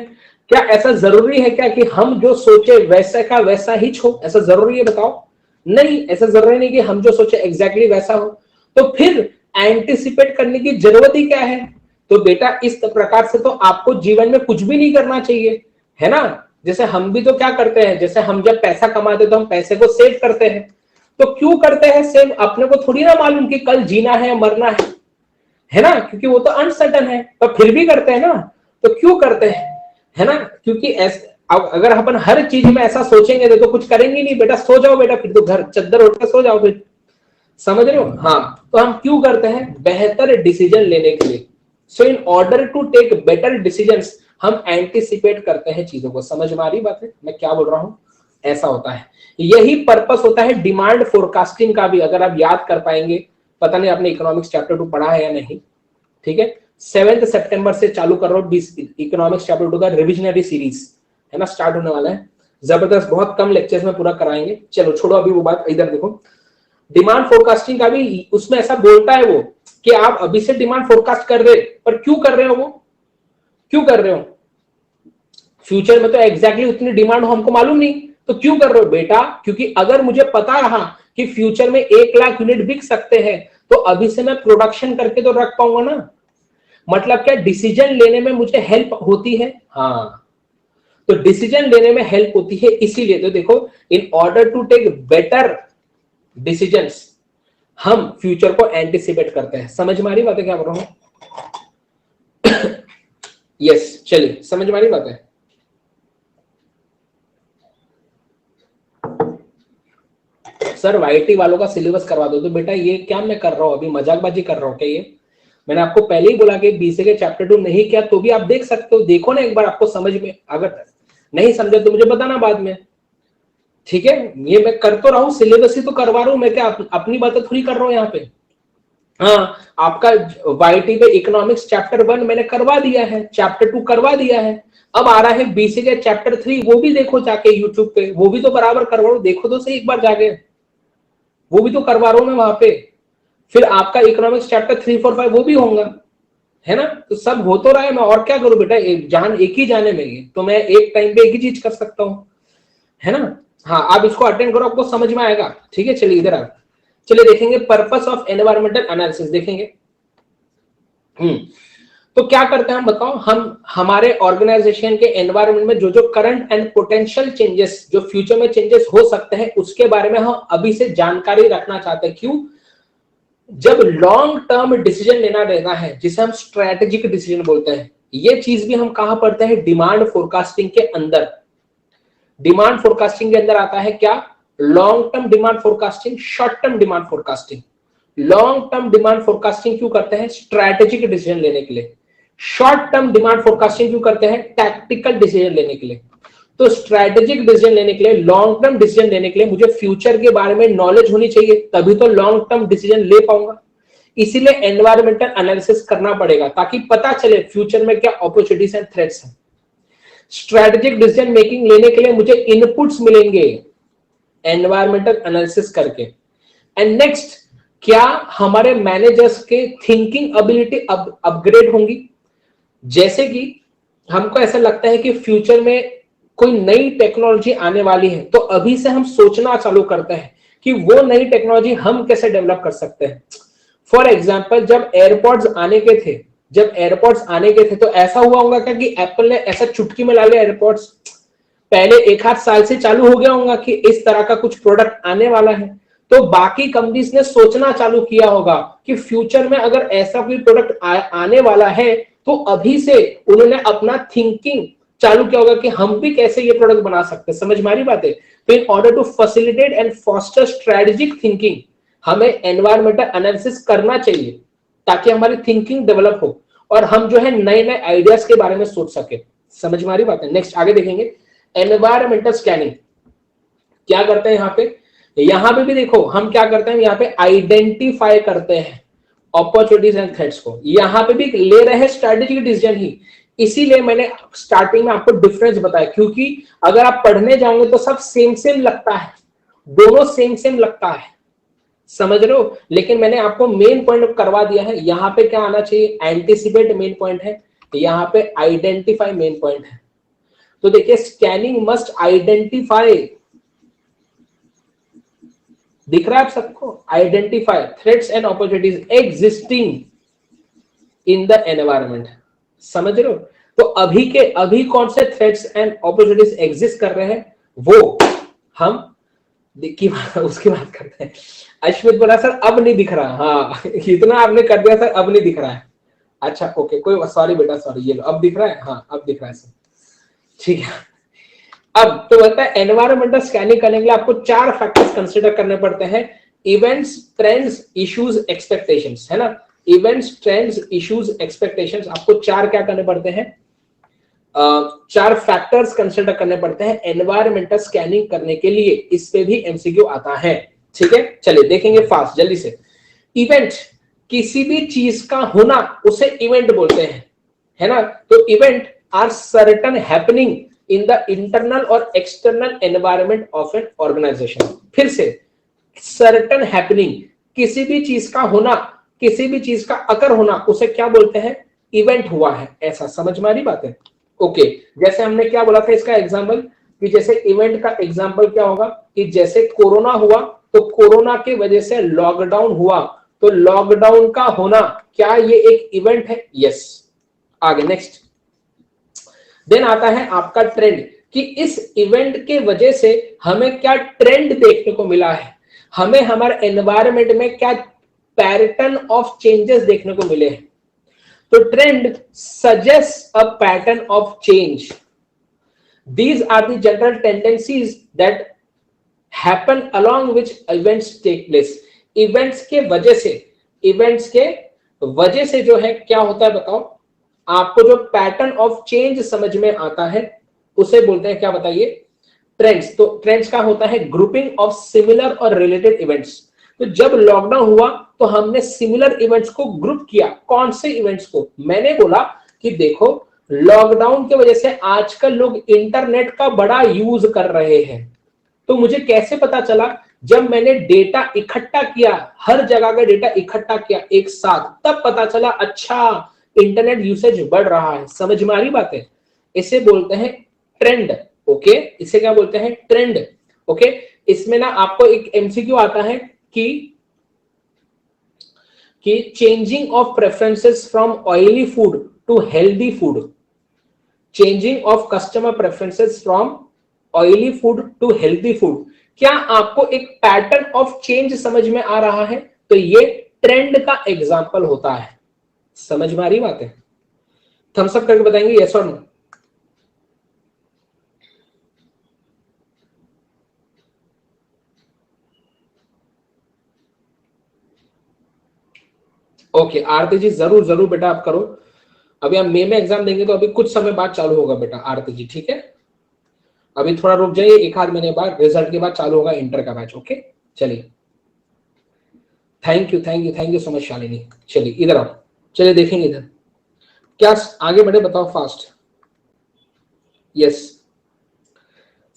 Speaker 1: क्या ऐसा जरूरी है क्या कि हम जो सोचे वैसा का वैसा ही हो, ऐसा जरूरी है बताओ? नहीं, ऐसा जरूरी नहीं कि हम जो सोचे एग्जैक्टली वैसा हो। तो फिर एंटिसिपेट करने की जरूरत ही क्या है? तो बेटा इस प्रकार से तो आपको जीवन में कुछ भी नहीं करना चाहिए, है ना। जैसे हम भी तो क्या करते हैं, जैसे हम जब पैसा कमाते तो हम पैसे को सेव करते हैं। तो क्यों करते हैं सेव? अपने को थोड़ी ना मालूम कि कल जीना है मरना है ना, क्योंकि वो तो अनसर्टन है, पर फिर भी करते हैं ना। तो क्यों करते हैं, है ना, क्योंकि अगर अपन हर चीज में ऐसा सोचेंगे तो कुछ करेंगे नहीं बेटा। सो जाओ बेटा, फिर तो घर चद्दर उठकर सो जाओ फिर, समझ रहे हो। हाँ, तो हम क्यों करते हैं, बेहतर डिसीजन लेने के लिए। So in order to take better decisions हम एंटिसिपेट करते हैं चीजों को। समझ में आ रही बात है मैं क्या बोल रहा हूं? ऐसा होता है, यही पर्पस होता है डिमांड फोरकास्टिंग का भी। अगर आप याद कर पाएंगे, पता नहीं आपने इकोनॉमिक्स चैप्टर 2 पढ़ा है या नहीं, ठीक है। 7 सितंबर से चालू कर रहा हूं इकोनॉमिक्स चैप्टर 2 का रिविजनरी सीरीज, है ना, स्टार्ट होने वाला है। जबरदस्त, बहुत कम लेक्चर्स में पूरा कराएंगे। चलो छोड़ो अभी वो बात, इधर देखो। डिमांड फोरकास्टिंग का भी उसमें ऐसा बोलता है वो कि आप अभी से डिमांड फोरकास्ट कर रहे, पर क्यों कर रहे हो, वो क्यों कर रहे हो? फ्यूचर में तो एग्जैक्टली उतनी डिमांड हो हमको मालूम नहीं, तो क्यों कर रहे हो बेटा? क्योंकि अगर मुझे पता रहा कि फ्यूचर में 1 लाख यूनिट बिक सकते हैं, तो अभी से मैं प्रोडक्शन करके तो रख पाऊंगा ना। मतलब क्या, डिसीजन लेने में मुझे हेल्प होती है। हाँ, तो डिसीजन लेने में हेल्प होती है, इसीलिए तो देखो, in order to take better decisions हम फ्यूचर को एंटिसिपेट करते हैं। समझ में आ रही बात है क्या बोल रहा हूं? यस, चलिए समझ में आ रही बात है। सर वाईटी वालों का सिलेबस करवा दो। तो बेटा ये क्या मैं कर रहा हूं, अभी मजाकबाजी कर रहा हूं क्या? ये मैंने आपको पहले ही बोला कि बीसीए के चैप्टर 2 नहीं किया तो भी आप देख सकते हो, देखो ना एक बार, आपको समझ में, अगर नहीं समझे तो मुझे बताना बाद में, ठीक है। ये मैं कर तो रहा हूँ, सिलेबस ही तो करवा रहा हूँ मैं, क्या अपनी बातें थोड़ी कर रहा हूँ यहाँ पे। हाँ, आपका वाईटी पे इकोनॉमिक्स चैप्टर 1 मैंने करवा दिया है, चैप्टर 2 करवा दिया है। अब आ रहा है बीसीए के चैप्टर 3, वो भी देखो जाके यूट्यूब पे, वो भी तो बराबर करवा रहा हूँ, देखो तो सही एक बार जाके, वो भी तो करवा रहा हूँ मैं वहां पे। फिर आपका इकोनॉमिक्स चैप्टर 3, 4, 5 वो भी होगा, है ना। तो सब हो तो रहा है, मैं और क्या करूं बेटा, एक ही जाने में ही तो मैं एक टाइम पे एक ही चीज कर सकता हूं, है ना। हाँ, आप इसको अटेंड करो, आपको समझ में आएगा, ठीक है। चलिए इधर आप, चलिए देखेंगे पर्पस ऑफ एनवायरमेंटल एनालिसिस देखेंगे। तो क्या करते हैं हम बताओ, हम हमारे ऑर्गेनाइजेशन के एनवायरमेंट में जो जो करंट एंड पोटेंशियल चेंजेस, जो फ्यूचर में चेंजेस हो सकते हैं, उसके बारे में हम अभी से जानकारी रखना चाहते हैं। क्यों? जब लॉन्ग टर्म डिसीजन लेना रहता है, जिसे हम स्ट्रेटेजिक डिसीजन बोलते हैं, ये चीज भी हम कहां पढ़ते हैं, डिमांड फोरकास्टिंग के अंदर। डिमांड फोरकास्टिंग के अंदर आता है क्या, long term demand forecasting, short term demand forecasting. Long term demand forecasting क्यों करते हैं, स्ट्रेटेजिक डिसीजन लेने के लिए। शॉर्ट टर्म डिमांड फोरकास्टिंग क्यों करते हैं, टैक्टिकल डिसीजन लेने के लिए। तो स्ट्रेटेजिक डिसीजन लेने के लिए, लॉन्ग टर्म डिसीजन लेने के लिए मुझे फ्यूचर के बारे में नॉलेज होनी चाहिए, तभी तो लॉन्ग टर्म डिसीजन ले पाऊंगा। इसीलिए एनवायरमेंटल एनालिसिस करना पड़ेगा, ताकि पता चले फ्यूचर में क्या अपॉर्चुनिटीज एंड थ्रेट्स हैं। स्ट्रेटेजिक डिसीजन मेकिंग लेने के लिए मुझे इनपुट्स मिलेंगे एनवायरमेंटल एनालिसिस करके। एंड नेक्स्ट, क्या हमारे मैनेजर्स के थिंकिंग एबिलिटी अपग्रेड होंगी। जैसे कि हमको ऐसा लगता है कि फ्यूचर में कोई नई टेक्नोलॉजी आने वाली है, तो अभी से हम सोचना चालू करते हैं कि वो नई टेक्नोलॉजी हम कैसे डेवलप कर सकते हैं। फॉर एग्जाम्पल, जब एयरपॉड्स आने के थे, तो ऐसा हुआ होगा क्या कि एप्पल ने ऐसा चुटकी में ला लिया एयरपॉड्स? पहले 1-8 साल से चालू हो गया होगा कि इस तरह का कुछ प्रोडक्ट आने वाला है, तो बाकी कंपनीज ने सोचना चालू किया होगा कि फ्यूचर में अगर ऐसा कोई प्रोडक्ट आने वाला है, तो अभी से उन्होंने अपना थिंकिंग चालू किया होगा कि हम भी कैसे ये प्रोडक्ट बना सकते हैं। समझ में आ रही बात है। तो in order to facilitate and foster strategic thinking, हमें एनवायरमेंटल एनालिसिस करना चाहिए ताकि हमारी थिंकिंग डेवलप हो। और हम जो है नए नए आइडियाज के बारे में सोच सके। समझ में आ रही बात है? नेक्स्ट आगे देखेंगे, एनवायरमेंटल स्कैनिंग क्या करते हैं यहाँ पे भी देखो हम क्या करते हैं, यहाँ पे आइडेंटिफाई करते हैं अपॉर्चुनिटीज एंड थ्रेट्स को। यहाँ पे भी ले रहे हैं स्ट्रेटेजिक डिसीजन ही, इसीलिए मैंने स्टार्टिंग में आपको डिफरेंस बताया, क्योंकि अगर आप पढ़ने जाओगे तो सब सेम सेम लगता है, दोनों सेम सेम लगता है, समझ रहे हो? लेकिन मैंने आपको मेन पॉइंट करवा दिया है। यहाँ पे क्या आना चाहिए, एंटिसिपेट मेन पॉइंट है, यहाँ पे आइडेंटिफाई मेन पॉइंट है। तो देखिए स्कैनिंग मस्ट आइडेंटिफाई, दिख रहा है आप सबको, identify threats and opportunities existing in the environment. समझ रहे हो? तो अभी कौन से थ्रेट्स एंड अपॉर्चुनिटीज एग्जिस्ट कर रहे हैं वो हम उसकी बात करते हैं। अश्वित बोला सर अब नहीं दिख रहा, हाँ इतना आपने कर दिया सर अब नहीं दिख रहा है। अच्छा ओके, कोई सॉरी बेटा सॉरी, ये लो अब दिख रहा है, हाँ अब दिख रहा है सर, ठीक है। अब तो बोलता है एनवायरमेंटल स्कैनिंग करने के लिए आपको 4 फैक्टर्स कंसीडर करने पड़ते हैं, इवेंट्स, ट्रेंड्स, इश्यूज, एक्सपेक्टेशंस, है ना? इवेंट्स, ट्रेंड्स, इश्यूज, एक्सपेक्टेशंस, आपको 4 क्या करने पड़ते हैं, 4 फैक्टर्स कंसीडर करने पड़ते हैं एनवायरमेंटल स्कैनिंग करने के लिए। इस पे भी एमसीक्यू आता है, ठीक है? चलिए देखेंगे फास्ट जल्दी से। इवेंट, किसी भी चीज का होना उसे इवेंट बोलते हैं, है ना? तो event are certain happening in the internal और external environment of an organisation. फिर से सर्टेन हैपनिंग, किसी भी चीज का होना, किसी भी चीज का अकर होना, उसे क्या बोलते हैं, इवेंट हुआ है, ऐसा। समझ में आ रही बात है? ओके, जैसे हमने क्या बोला था इसका एग्जांपल, कि जैसे इवेंट का एग्जांपल क्या होगा, कि जैसे कोरोना हुआ तो कोरोना की वजह से लॉकडाउन हुआ, तो लॉकडाउन का होना क्या ये एक इवेंट है? यस। आगे नेक्स्ट, देन आता है आपका ट्रेंड, कि इस इवेंट के वजह से हमें क्या ट्रेंड देखने को मिला है, हमें हमारे एनवायरमेंट में क्या पैटर्न ऑफ चेंजेस देखने को मिले हैं। तो trend suggest a pattern of change, these are the general tendencies that happen along which events take place। Events के वजह से जो है क्या होता है बताओ, आपको जो पैटर्न ऑफ चेंज समझ में आता है उसे बोलते हैं क्या, बताइए? ट्रेंड्स। तो ट्रेंड्स का होता है ग्रुपिंग ऑफ सिमिलर और रिलेटेड इवेंट्स। तो जब लॉकडाउन हुआ तो हमने सिमिलर इवेंट्स को ग्रुप किया। कौन से इवेंट्स को? मैंने बोला कि देखो लॉकडाउन की वजह से आजकल लोग इंटरनेट का बड़ा यूज कर रहे हैं। तो मुझे कैसे पता चला? जब मैंने डेटा इकट्ठा किया, हर जगह का डेटा इकट्ठा किया एक साथ, तब पता चला अच्छा इंटरनेट यूसेज बढ़ रहा है। समझ में आ रही बात है? इसे बोलते हैं ट्रेंड। ओके, इसे क्या बोलते हैं? ट्रेंड। ओके, इसमें ना आपको एक एमसीक्यू आता है कि changing of preferences from oily food to healthy food, changing of customer preferences from oily food to healthy food, क्या आपको एक पैटर्न ऑफ चेंज समझ में आ रहा है? तो ये ट्रेंड का एग्जांपल होता है। समझ में आ रही बात है? थम्स अप करके बताएंगे यस और नो। ओके आरती जी, जरूर जरूर बेटा आप करो। अभी हम मई में एग्जाम देंगे तो अभी कुछ समय बाद चालू होगा बेटा आरती जी, ठीक है? अभी थोड़ा रुक जाइए, 1-8 महीने बाद रिजल्ट के बाद चालू होगा इंटर का बैच। ओके चलिए, thank you so much Shalini. चलिए इधर आओ, चलिए देखेंगे इधर क्या आगे बढ़े, बताओ फास्ट। यस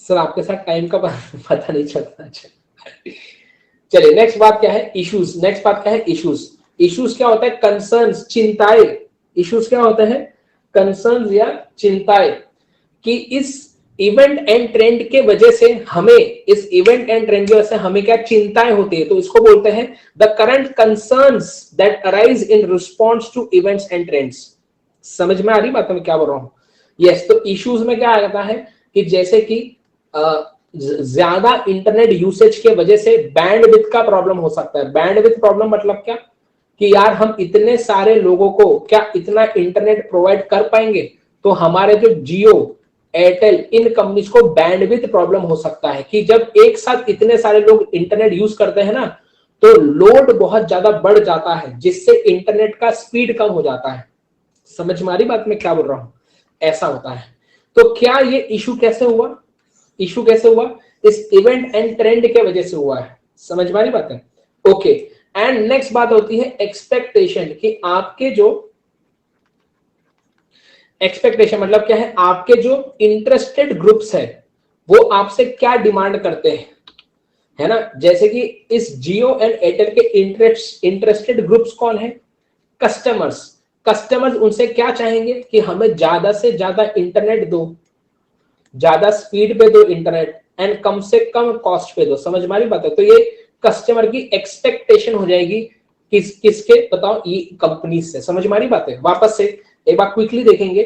Speaker 1: सर, आपके साथ टाइम का पता नहीं चलता। चलिए नेक्स्ट बात क्या है, इश्यूज। नेक्स्ट बात क्या है, इश्यूज। इश्यूज क्या होता है? कंसर्न्स, चिंताएं। इश्यूज क्या होते हैं? कंसर्न्स या चिंताएं, कि इस इवेंट एंड ट्रेंड के वजह से हमें, इस इवेंट एंड ट्रेंड की वजह से हमें क्या चिंताएं होती है। तो इसको बोलते हैं the current concerns that arise in response to events and trends. समझ में आ रही बात मैं क्या बोल रहा हूं? यस। तो इश्यूज में क्या आता है कि जैसे कि ज्यादा इंटरनेट यूसेज के वजह से बैंडविड्थ का प्रॉब्लम हो सकता है। बैंडविड्थ प्रॉब्लम मतलब क्या, कि यार हम इतने सारे लोगों को क्या इतना इंटरनेट प्रोवाइड कर पाएंगे? तो हमारे जो जियो, एयरटेल, इन कंपनीज को बैंडविड्थ प्रॉब्लम हो सकता है, कि जब एक साथ इतने सारे लोग इंटरनेट यूज करते हैं ना, तो लोड बहुत ज्यादा बढ़ जाता है, जिससे इंटरनेट का स्पीड कम हो जाता है। समझ में आ रही बात मैं क्या बोल रहा हूं? ऐसा होता है। तो क्या ये इशू कैसे हुआ? इशू कैसे हुआ? इस इवेंट एंड ट्रेंड के वजह से हुआ है। समझ में आ रही बात है? ओके। एंड नेक्स्ट बात होती है एक्सपेक्टेशन, कि आपके जो एक्सपेक्टेशन मतलब क्या है, आपके जो इंटरेस्टेड ग्रुप्स है वो आपसे क्या डिमांड करते हैं, है ना। जैसे कि इस जियो एंड एयरटेल के इंटरेस्टेड ग्रुप्स कौन है? कस्टमर्स। कस्टमर्स उनसे क्या चाहेंगे कि हमें ज्यादा से ज्यादा इंटरनेट दो, ज्यादा स्पीड पे दो इंटरनेट, एंड कम से कम कॉस्ट पे दो। समझ में आ रही बात है? तो ये कस्टमर की एक्सपेक्टेशन हो जाएगी किसके बताओ? ये कंपनी से। समझ में आ रही बात है? वापस से एक बार क्विकली देखेंगे।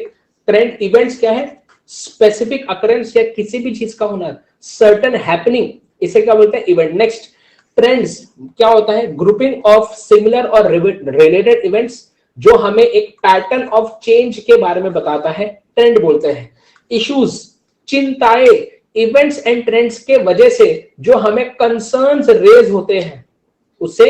Speaker 1: ट्रेंड इवेंट्स क्या है? स्पेसिफिक अकरेंस या किसी भी चीज का होना, सर्टेन हैपनिंग, इसे क्या बोलते हैं? इवेंट। नेक्स्ट, ट्रेंड्स क्या होता है? ग्रुपिंग ऑफ सिमिलर और रिलेटेड इवेंट्स जो हमें एक पैटर्न ऑफ चेंज के बारे में बताता है, ट्रेंड बोलते हैं। इश्यूज, चिंताएं, इवेंट्स एंड ट्रेंड्स के वजह से जो हमें कंसर्न्स रेज होते हैं उसे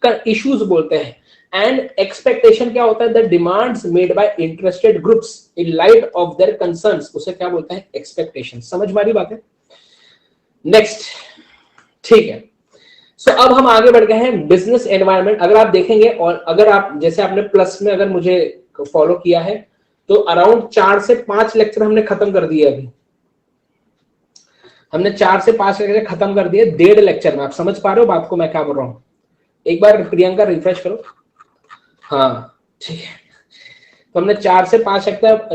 Speaker 1: इश्यूज बोलते हैं। एंड एक्सपेक्टेशन क्या होता है? The demands made by interested groups in light of their concerns, उसे क्या बोलते हैं? एक्सपेक्टेशन। समझ में आ रही बात है? नेक्स्ट, ठीक है। सो अब हम आगे बढ़ गए हैं बिजनेस एनवायरनमेंट। अगर आप देखेंगे और अगर आप जैसे आपने प्लस में अगर मुझे फॉलो किया है तो अराउंड 4 से 5 लेक्चर हमने खत्म कर दिए। अभी हमने 4 से 5 लेक्चर खत्म कर दिए 1.5 लेक्चर में। आप समझ पा रहे हो बात को मैं क्या बोल रहा हूं? एक बार प्रियंका रिफ्रेश करो। हाँ ठीक है। तो हमने 4 से 5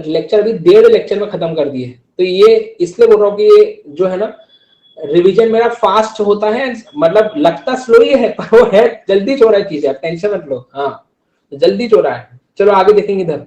Speaker 1: लेक्चर अभी 1.5 लेक्चर में खत्म कर दिए। तो ये इसलिए बोल रहा हूँ कि ये जो है ना रिवीजन मेरा फास्ट होता है, मतलब लगता स्लो ही है पर वो है जल्दी हो रहा है चीजें, आप टेंशन मत लो। हाँ जल्दी हो रहा है। चलो आगे देखेंगे इधर,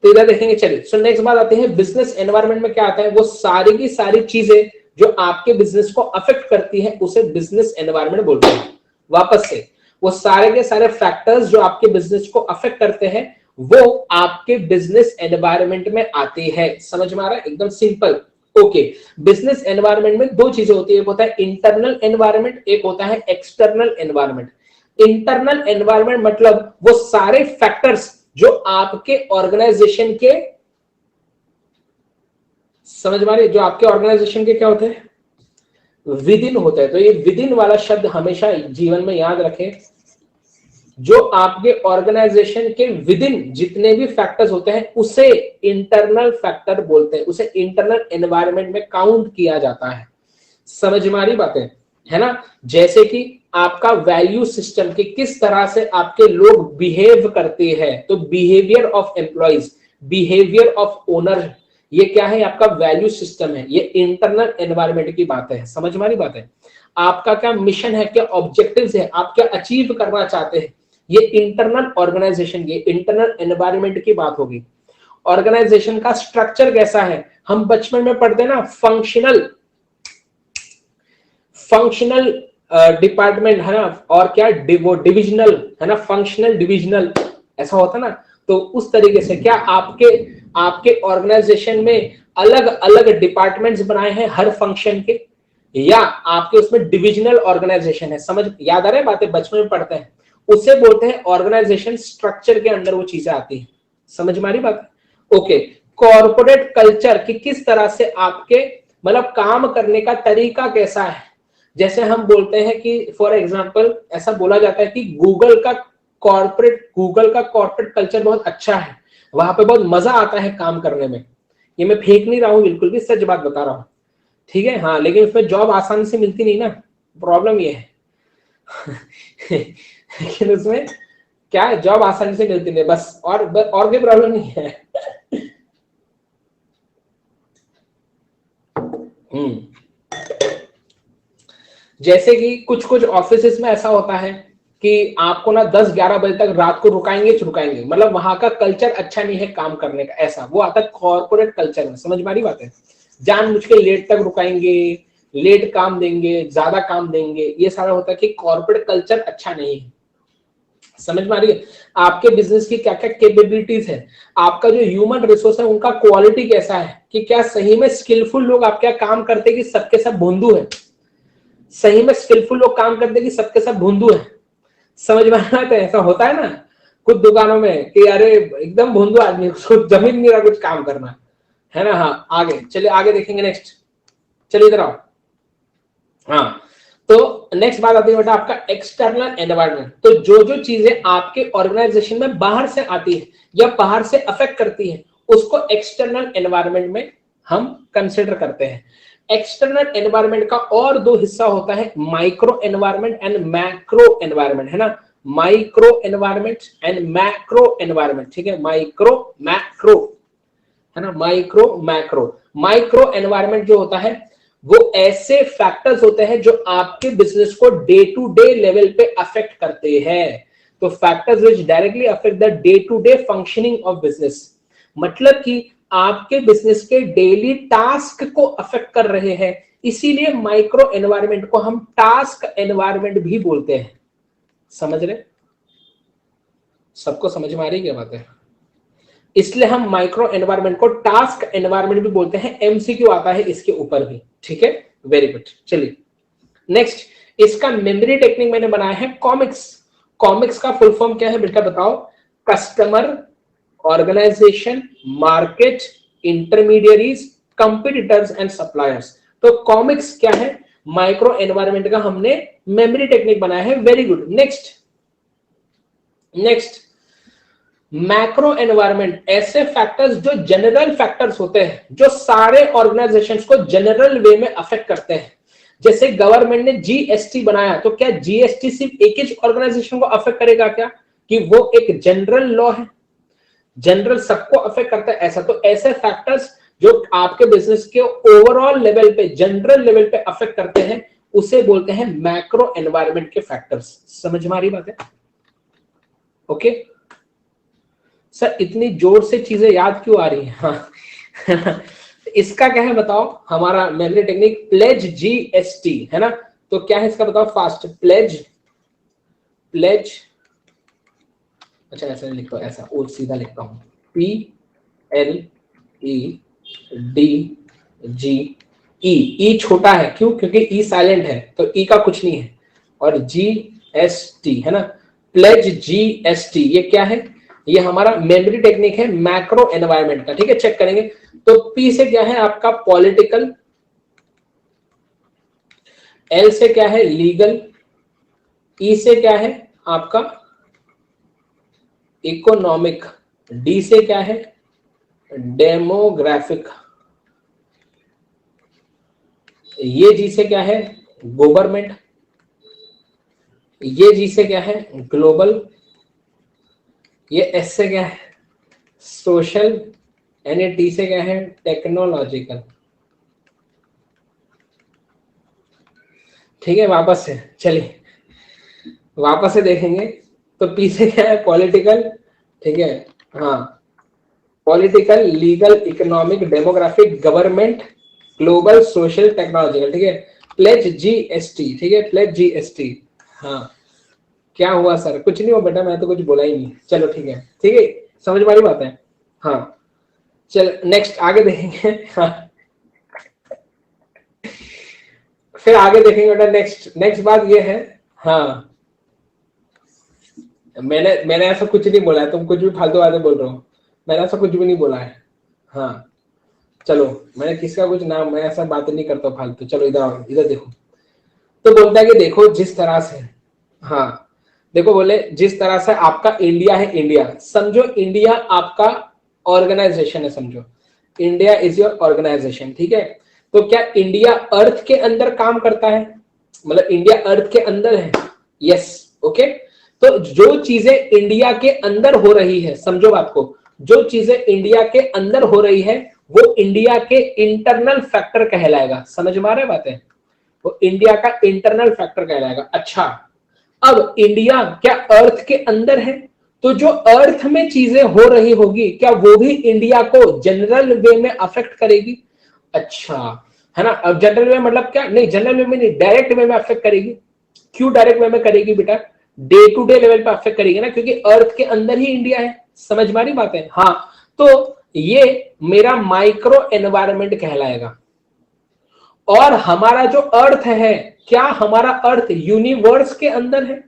Speaker 1: तो इधर देखेंगे। चलिए सो नेक्स्ट बात आते हैं बिजनेस एनवायरनमेंट में क्या आता है? वो सारी की सारी चीजें जो आपके बिजनेस को अफेक्ट करती है उसे बिजनेस एनवायरनमेंट बोलते हैं। वापस से वो सारे के सारे फैक्टर्स जो आपके बिजनेस को अफेक्ट करते हैं वो आपके बिजनेस एनवायरनमेंट में आते हैं। समझ में आ रहा है? एकदम सिंपल। ओके, बिजनेस एनवायरनमेंट में 2 चीजें होती है, एक होता है इंटरनल एनवायरनमेंट, एक होता है एक्सटर्नल एनवायरनमेंट। इंटरनल एनवायरनमेंट मतलब वो सारे फैक्टर्स जो आपके ऑर्गेनाइजेशन के, समझ में आ रही है? जो आपके ऑर्गेनाइजेशन के क्या होते हैं? विद इन होता है। तो ये विद इन वाला शब्द हमेशा जीवन में याद रखें। जो आपके ऑर्गेनाइजेशन के विद इन जितने भी फैक्टर्स होते हैं उसे इंटरनल फैक्टर बोलते हैं, उसे इंटरनल एनवायरनमेंट में काउंट किया जाता है। समझ में आ रही बातें, है ना? जैसे कि आपका वैल्यू सिस्टम, कि किस तरह से आपके लोग बिहेव करते हैं, तो behaviour of employees, behaviour of owner, ये क्या है? आपका वैल्यू सिस्टम है। ये इंटरनल एनवायरनमेंट की बात है। समझ में आ रही बात है? आपका क्या मिशन है, क्या ऑब्जेक्टिव्स है, आप क्या अचीव करना चाहते हैं, ये इंटरनल ऑर्गेनाइजेशन, ये इंटरनल एनवायरनमेंट की बात होगी। ऑर्गेनाइजेशन का स्ट्रक्चर कैसा है? हम बचपन में पढ़ते हैं ना, फंक्शनल डिपार्टमेंट, है ना, और क्या वो डिविजनल, है ना, फंक्शनल डिविजनल, ऐसा होता है ना। तो उस तरीके से क्या आपके ऑर्गेनाइजेशन में अलग अलग डिपार्टमेंट्स बनाए हैं हर फंक्शन के, या आपके उसमें डिविजनल ऑर्गेनाइजेशन है? समझ याद आ रहा है बातें? बचपन में पढ़ते हैं, उसे बोलते हैं ऑर्गेनाइजेशन स्ट्रक्चर के अंदर वो चीजें आती है। समझ में आ रही बात? ओके, कॉर्पोरेट कल्चर, कि किस तरह से आपके मतलब काम करने का तरीका कैसा है। जैसे हम बोलते हैं कि फॉर एग्जांपल ऐसा बोला जाता है कि गूगल का कॉर्पोरेट कल्चर बहुत अच्छा है, वहां पे बहुत मजा आता है काम करने में। ये मैं फेंक नहीं रहा हूं, बिल्कुल भी सच बात बता रहा हूं, ठीक है। हाँ, लेकिन उसमें जॉब आसानी से मिलती नहीं ना, प्रॉब्लम ये है। लेकिन उसमें क्या है, जॉब आसानी से मिलती नहीं, बस और कोई प्रॉब्लम नहीं है। जैसे कि कुछ ऑफिसेस में ऐसा होता है कि आपको ना 10-11 बजे तक रात को रुकाएंगे, मतलब वहां का कल्चर अच्छा नहीं है काम करने का, ऐसा वो आता है कॉर्पोरेट कल्चर में। समझ में आ रही बात है? जानबूझ के लेट तक रुकाएंगे, लेट काम देंगे, ज्यादा काम देंगे, ये सारा होता है कि कॉर्पोरेट कल्चर अच्छा नहीं है। समझ में आ रही है? आपके बिजनेस की क्या क्या कैपेबिलिटीज है, आपका जो ह्यूमन रिसोर्स है उनका क्वालिटी कैसा है, कि क्या सही में स्किलफुल लोग आपके काम करते कि सबके सब भोंदू है, सही में स्किलफुल लोग काम करते कि सबके सब भोंदू है। समझ में आता है? ऐसा होता है ना, कुछ दुकानों में कि अरे एकदम भोंदू आदमी, उसको जमीन नहीं रहा कुछ काम करना है ना। हाँ आगे चलिए, आगे देखेंगे नेक्स्ट। चलिए इधर आओ। हाँ तो नेक्स्ट बात आती है बेटा आपका एक्सटर्नल एनवायरनमेंट। तो जो जो चीजें आपके ऑर्गेनाइजेशन में बाहर से आती है या बाहर से अफेक्ट करती है, उसको एक्सटर्नल एनवायरनमेंट में हम कंसिडर करते हैं। एक्सटर्नल एनवायरनमेंट का और दो हिस्सा होता है, micro environment and macro environment, है ना। Micro environment and macro environment, ठीक है, माइक्रो मैक्रो, है ना, माइक्रो मैक्रो। माइक्रो एनवायरनमेंट जो होता है वो ऐसे फैक्टर्स होते हैं जो आपके बिजनेस को डे टू डे लेवल पे अफेक्ट करते हैं। तो factors which directly affect the day to day functioning of business, मतलब कि आपके बिजनेस के डेली टास्क को अफेक्ट कर रहे हैं, इसीलिए माइक्रो एनवायरनमेंट को हम टास्क एनवायरनमेंट भी बोलते हैं। समझ रहे, सबको समझ में आ रही क्या बात है? इसलिए हम माइक्रो एनवायरनमेंट को टास्क एनवायरनमेंट भी बोलते हैं। एमसीक्यू आता है इसके ऊपर भी, ठीक है, वेरी गुड। चलिए नेक्स्ट, इसका मेमोरी टेक्निक मैंने बनाया है कॉमिक्स। कॉमिक्स का फुल फॉर्म क्या है बेटा बताओ? Customer, organisation, market, intermediaries, competitors and suppliers. तो कॉमिक्स क्या है? माइक्रो एनवायरनमेंट का हमने मेमोरी टेक्निक बनाया है। Very good. Next next, macro environment, ऐसे फैक्टर्स जो जनरल फैक्टर्स होते हैं, जो सारे ऑर्गेनाइजेशंस को जनरल वे में अफेक्ट करते हैं। जैसे गवर्नमेंट ने जीएसटी बनाया, तो क्या जीएसटी सिर्फ एक ही ऑर्गेनाइजेशन को अफेक्ट करेगा क्या? कि वो एक जनरल लॉ है, जनरल सबको अफेक्ट करता है ऐसा? तो ऐसे फैक्टर्स जो आपके बिजनेस के ओवरऑल लेवल पे, जनरल लेवल पे अफेक्ट करते हैं, उसे बोलते हैं मैक्रो एनवायरनमेंट के फैक्टर्स। समझ में आ रही बात है? ओके सर, इतनी जोर से चीजें याद क्यों आ रही हैं? हाँ इसका क्या है बताओ? हमारा मेमोरी टेक्निक प्लेज जीएसटी, है ना। तो क्या है इसका बताओ फास्ट? प्लेज, प्लेज, अच्छा ऐसा लिखता हूं, ऐसा और सीधा लिखता हूं, PLEDGE। ई छोटा है, क्यों? क्योंकि ई साइलेंट है, तो ई का कुछ नहीं है। और GST, है ना, प्लेज GST। ये क्या है? ये हमारा मेमोरी टेक्निक है मैक्रो एनवायरनमेंट का, ठीक है। चेक करेंगे तो पी से क्या है आपका? पॉलिटिकल, एल से क्या है? लीगल, ई से क्या है आपका? इकोनॉमिक, डी से क्या है? डेमोग्राफिक, ये जी से क्या है? गवर्नमेंट, ये जी से क्या है? ग्लोबल, ये एस से क्या है? सोशल, एंड ये टी से क्या है? टेक्नोलॉजिकल। ठीक है, वापस से चलिए, वापस से देखेंगे तो पी से क्या है? पॉलिटिकल, ठीक है, हाँ, political, legal, economic, demographic, government, global, social, technological, ठीक है। प्लेज जीएसटी, ठीक है, प्लेज जीएसटी। हाँ क्या हुआ सर? कुछ नहीं हुआ बेटा, मैं तो कुछ बोला ही नहीं। चलो ठीक है, ठीक है, समझ वाली बात है। हाँ चल नेक्स्ट आगे देखेंगे। हाँ फिर आगे देखेंगे बेटा। नेक्स्ट बात ये है, हाँ मैंने ऐसा कुछ नहीं बोला है, तुम कुछ भी फालतू बातें बोल रहे हो, मैंने ऐसा कुछ भी नहीं बोला है। हाँ चलो, मैंने किसका कुछ नाम, मैं ऐसा बात नहीं करता फालतू। चलो इधर आओ, इधर देखो। तो बोलता है कि देखो जिस तरह से, हाँ देखो, बोले जिस तरह से आपका इंडिया है, इंडिया समझो, इंडिया आपका ऑर्गेनाइजेशन है, समझो इंडिया इज योर ऑर्गेनाइजेशन, ठीक है। तो क्या इंडिया अर्थ के अंदर काम करता है? मतलब इंडिया अर्थ के अंदर है? Yes, okay. तो जो चीजें इंडिया के अंदर हो रही है, समझो बात को, जो चीजें इंडिया के अंदर हो रही है वो इंडिया के इंटरनल फैक्टर कहलाएगा। समझ में आ रहा है बातें? वो इंडिया का इंटरनल फैक्टर कहलाएगा। अच्छा, अब इंडिया क्या अर्थ के अंदर है? तो जो अर्थ में चीजें हो रही होगी, क्या वो भी इंडिया को जनरल वे में अफेक्ट करेगी? अच्छा, है ना। अब जनरल वे मतलब क्या? नहीं, जनरल वे में नहीं, डायरेक्ट वे में अफेक्ट करेगी। क्यों डायरेक्ट वे में करेगी बेटा? डे टू डे लेवल पे अफेक्ट करेगी ना, क्योंकि अर्थ के अंदर ही इंडिया है। समझ में आ रही बात है? हाँ, तो ये मेरा माइक्रो एनवायरनमेंट कहलाएगा। और हमारा जो अर्थ है, क्या हमारा अर्थ यूनिवर्स के अंदर है?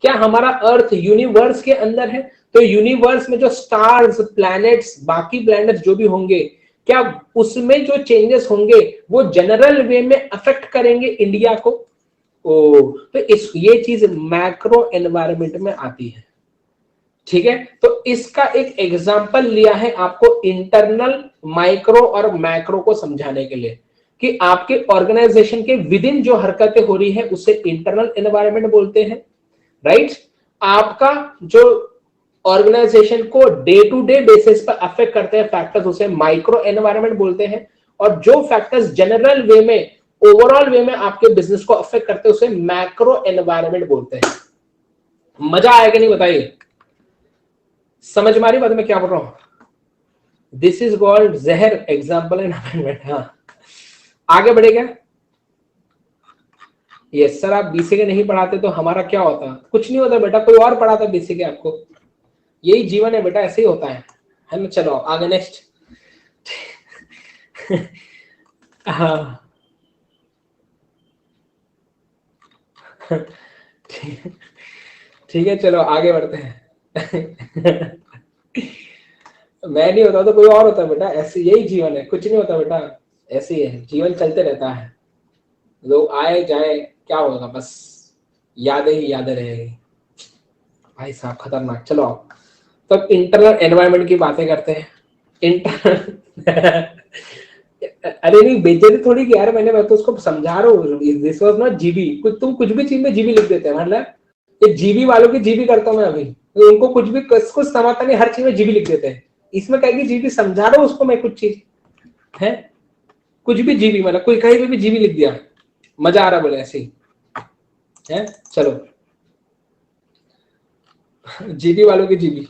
Speaker 1: क्या हमारा अर्थ यूनिवर्स के अंदर है? तो यूनिवर्स में जो स्टार्स, प्लैनेट्स, बाकी प्लैनेट्स जो भी होंगे, क्या उसमें जो चेंजेस होंगे वो जनरल वे में अफेक्ट करेंगे इंडिया को? तो ये चीज मैक्रो एनवायरनमेंट में आती है, ठीक है। तो इसका एक एग्जांपल लिया है आपको इंटरनल, माइक्रो और मैक्रो को समझाने के लिए कि आपके ऑर्गेनाइजेशन के विद इन जो हरकतें हो रही है उसे इंटरनल एनवायरनमेंट बोलते हैं, राइट। आपका जो ऑर्गेनाइजेशन को डे टू डे बेसिस पर अफेक्ट करते हैं फैक्टर्स, उसे माइक्रो एनवायरनमेंट बोलते हैं। और जो फैक्टर्स जनरल वे में, ओवरऑल वे में आपके बिजनेस को अफेक्ट करते हैं उसे मैक्रो एनवायरनमेंट बोलते हैं। मजा आएगा नहीं बताइए? समझ में आ रही बात मैं क्या बोल रहा हूं? दिस इज कॉल्ड जहर एग्जाम्पल एंड अमेंडमेंट। हाँ, आगे बढ़ेगा। यस सर, आप बीसीके नहीं पढ़ाते तो हमारा क्या होता? कुछ नहीं होता बेटा, कोई और पढ़ाता बीसीके आपको। यही जीवन है बेटा, ऐसे ही होता है ना। चलो आगे नेक्स्ट। हाँ ठीक है, चलो आगे बढ़ते हैं। मैं नहीं होता तो कोई और होता बेटा, ऐसे यही जीवन है, कुछ नहीं होता बेटा, ऐसे ही है, जीवन चलते रहता है, लोग आए जाए, क्या होगा, बस यादें ही यादें रहेगी। भाई साहब खतरनाक। चलो तो इंटरनल एनवायरनमेंट की बातें करते हैं। इंटरनल अरे नहीं, बेइज्जती थोड़ी की यार, मैं तो उसको समझा रहा हूँ। This was not GB. तुम कुछ भी चीज में जीबी लिख देते हैं, मतलब ये जीबी वालों की जीबी करता हूँ मैं अभी, तो उनको कुछ भी कुछ समझता नहीं, हर चीज में जीबी लिख देते हैं। इसमें कहेगी जीबी, समझा रहा हूँ उसको मैं कुछ चीज है, कुछ भी जीबी, मतलब कोई कहीं भी जीबी लिख दिया, मजा आ रहा बोले ऐसे ही है। चलो जीबी वालों की जीबी।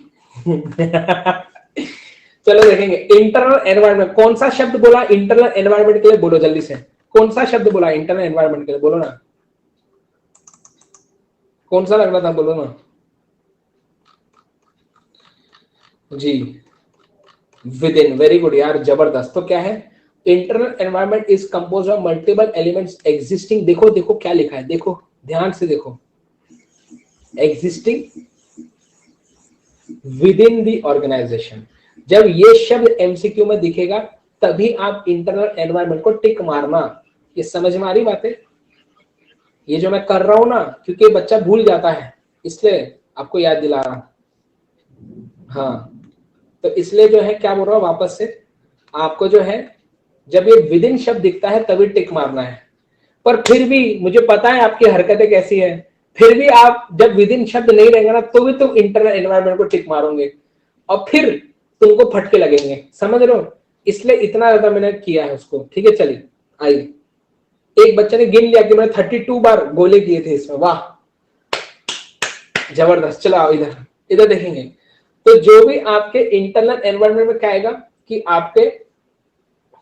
Speaker 1: चलो देखेंगे इंटरनल एनवायरनमेंट। कौन सा शब्द बोला इंटरनल एनवायरनमेंट के लिए? बोलो जल्दी से, कौन सा शब्द बोला इंटरनल एनवायरनमेंट के लिए? बोलो ना, कौन सा लग रहा था, बोलो ना जी। विद इन, वेरी गुड यार, जबरदस्त। तो क्या है? Internal environment is compose of multiple elements existing, देखो देखो क्या लिखा है, देखो ध्यान से देखो, existing within the organisation. जब ये शब्द एमसीक्यू में दिखेगा तभी आप इंटरनल एनवायरनमेंट को टिक मारना। ये समझ में आ रही बातें? ये जो मैं कर रहा हूं ना, क्योंकि बच्चा भूल जाता है इसलिए आपको याद दिला रहा हूं। हाँ, तो इसलिए जो है क्या बोल रहा हूं वापस से, आपको जो है जब ये विद इन शब्द दिखता है तभी टिक मारना है। पर फिर भी मुझे पता है आपकी हरकतें कैसी है, फिर भी आप जब विद इन शब्द नहीं रहेगा ना तो भी तुम इंटरनल एनवायरनमेंट को टिक मारोगे और फिर तुमको फटके लगेंगे, समझ रहे हो? इसलिए इतना ज्यादा मैंने किया है उसको। ठीक है, चलिए आइए। एक बच्चे ने गिन लिया कि मैंने 32 बार गोले किए थे इसमें, वाह जबरदस्त। चलो आओ इधर, इधर देखेंगे। तो जो भी आपके इंटरनल एनवायरनमेंट में क्या आएगा कि आपके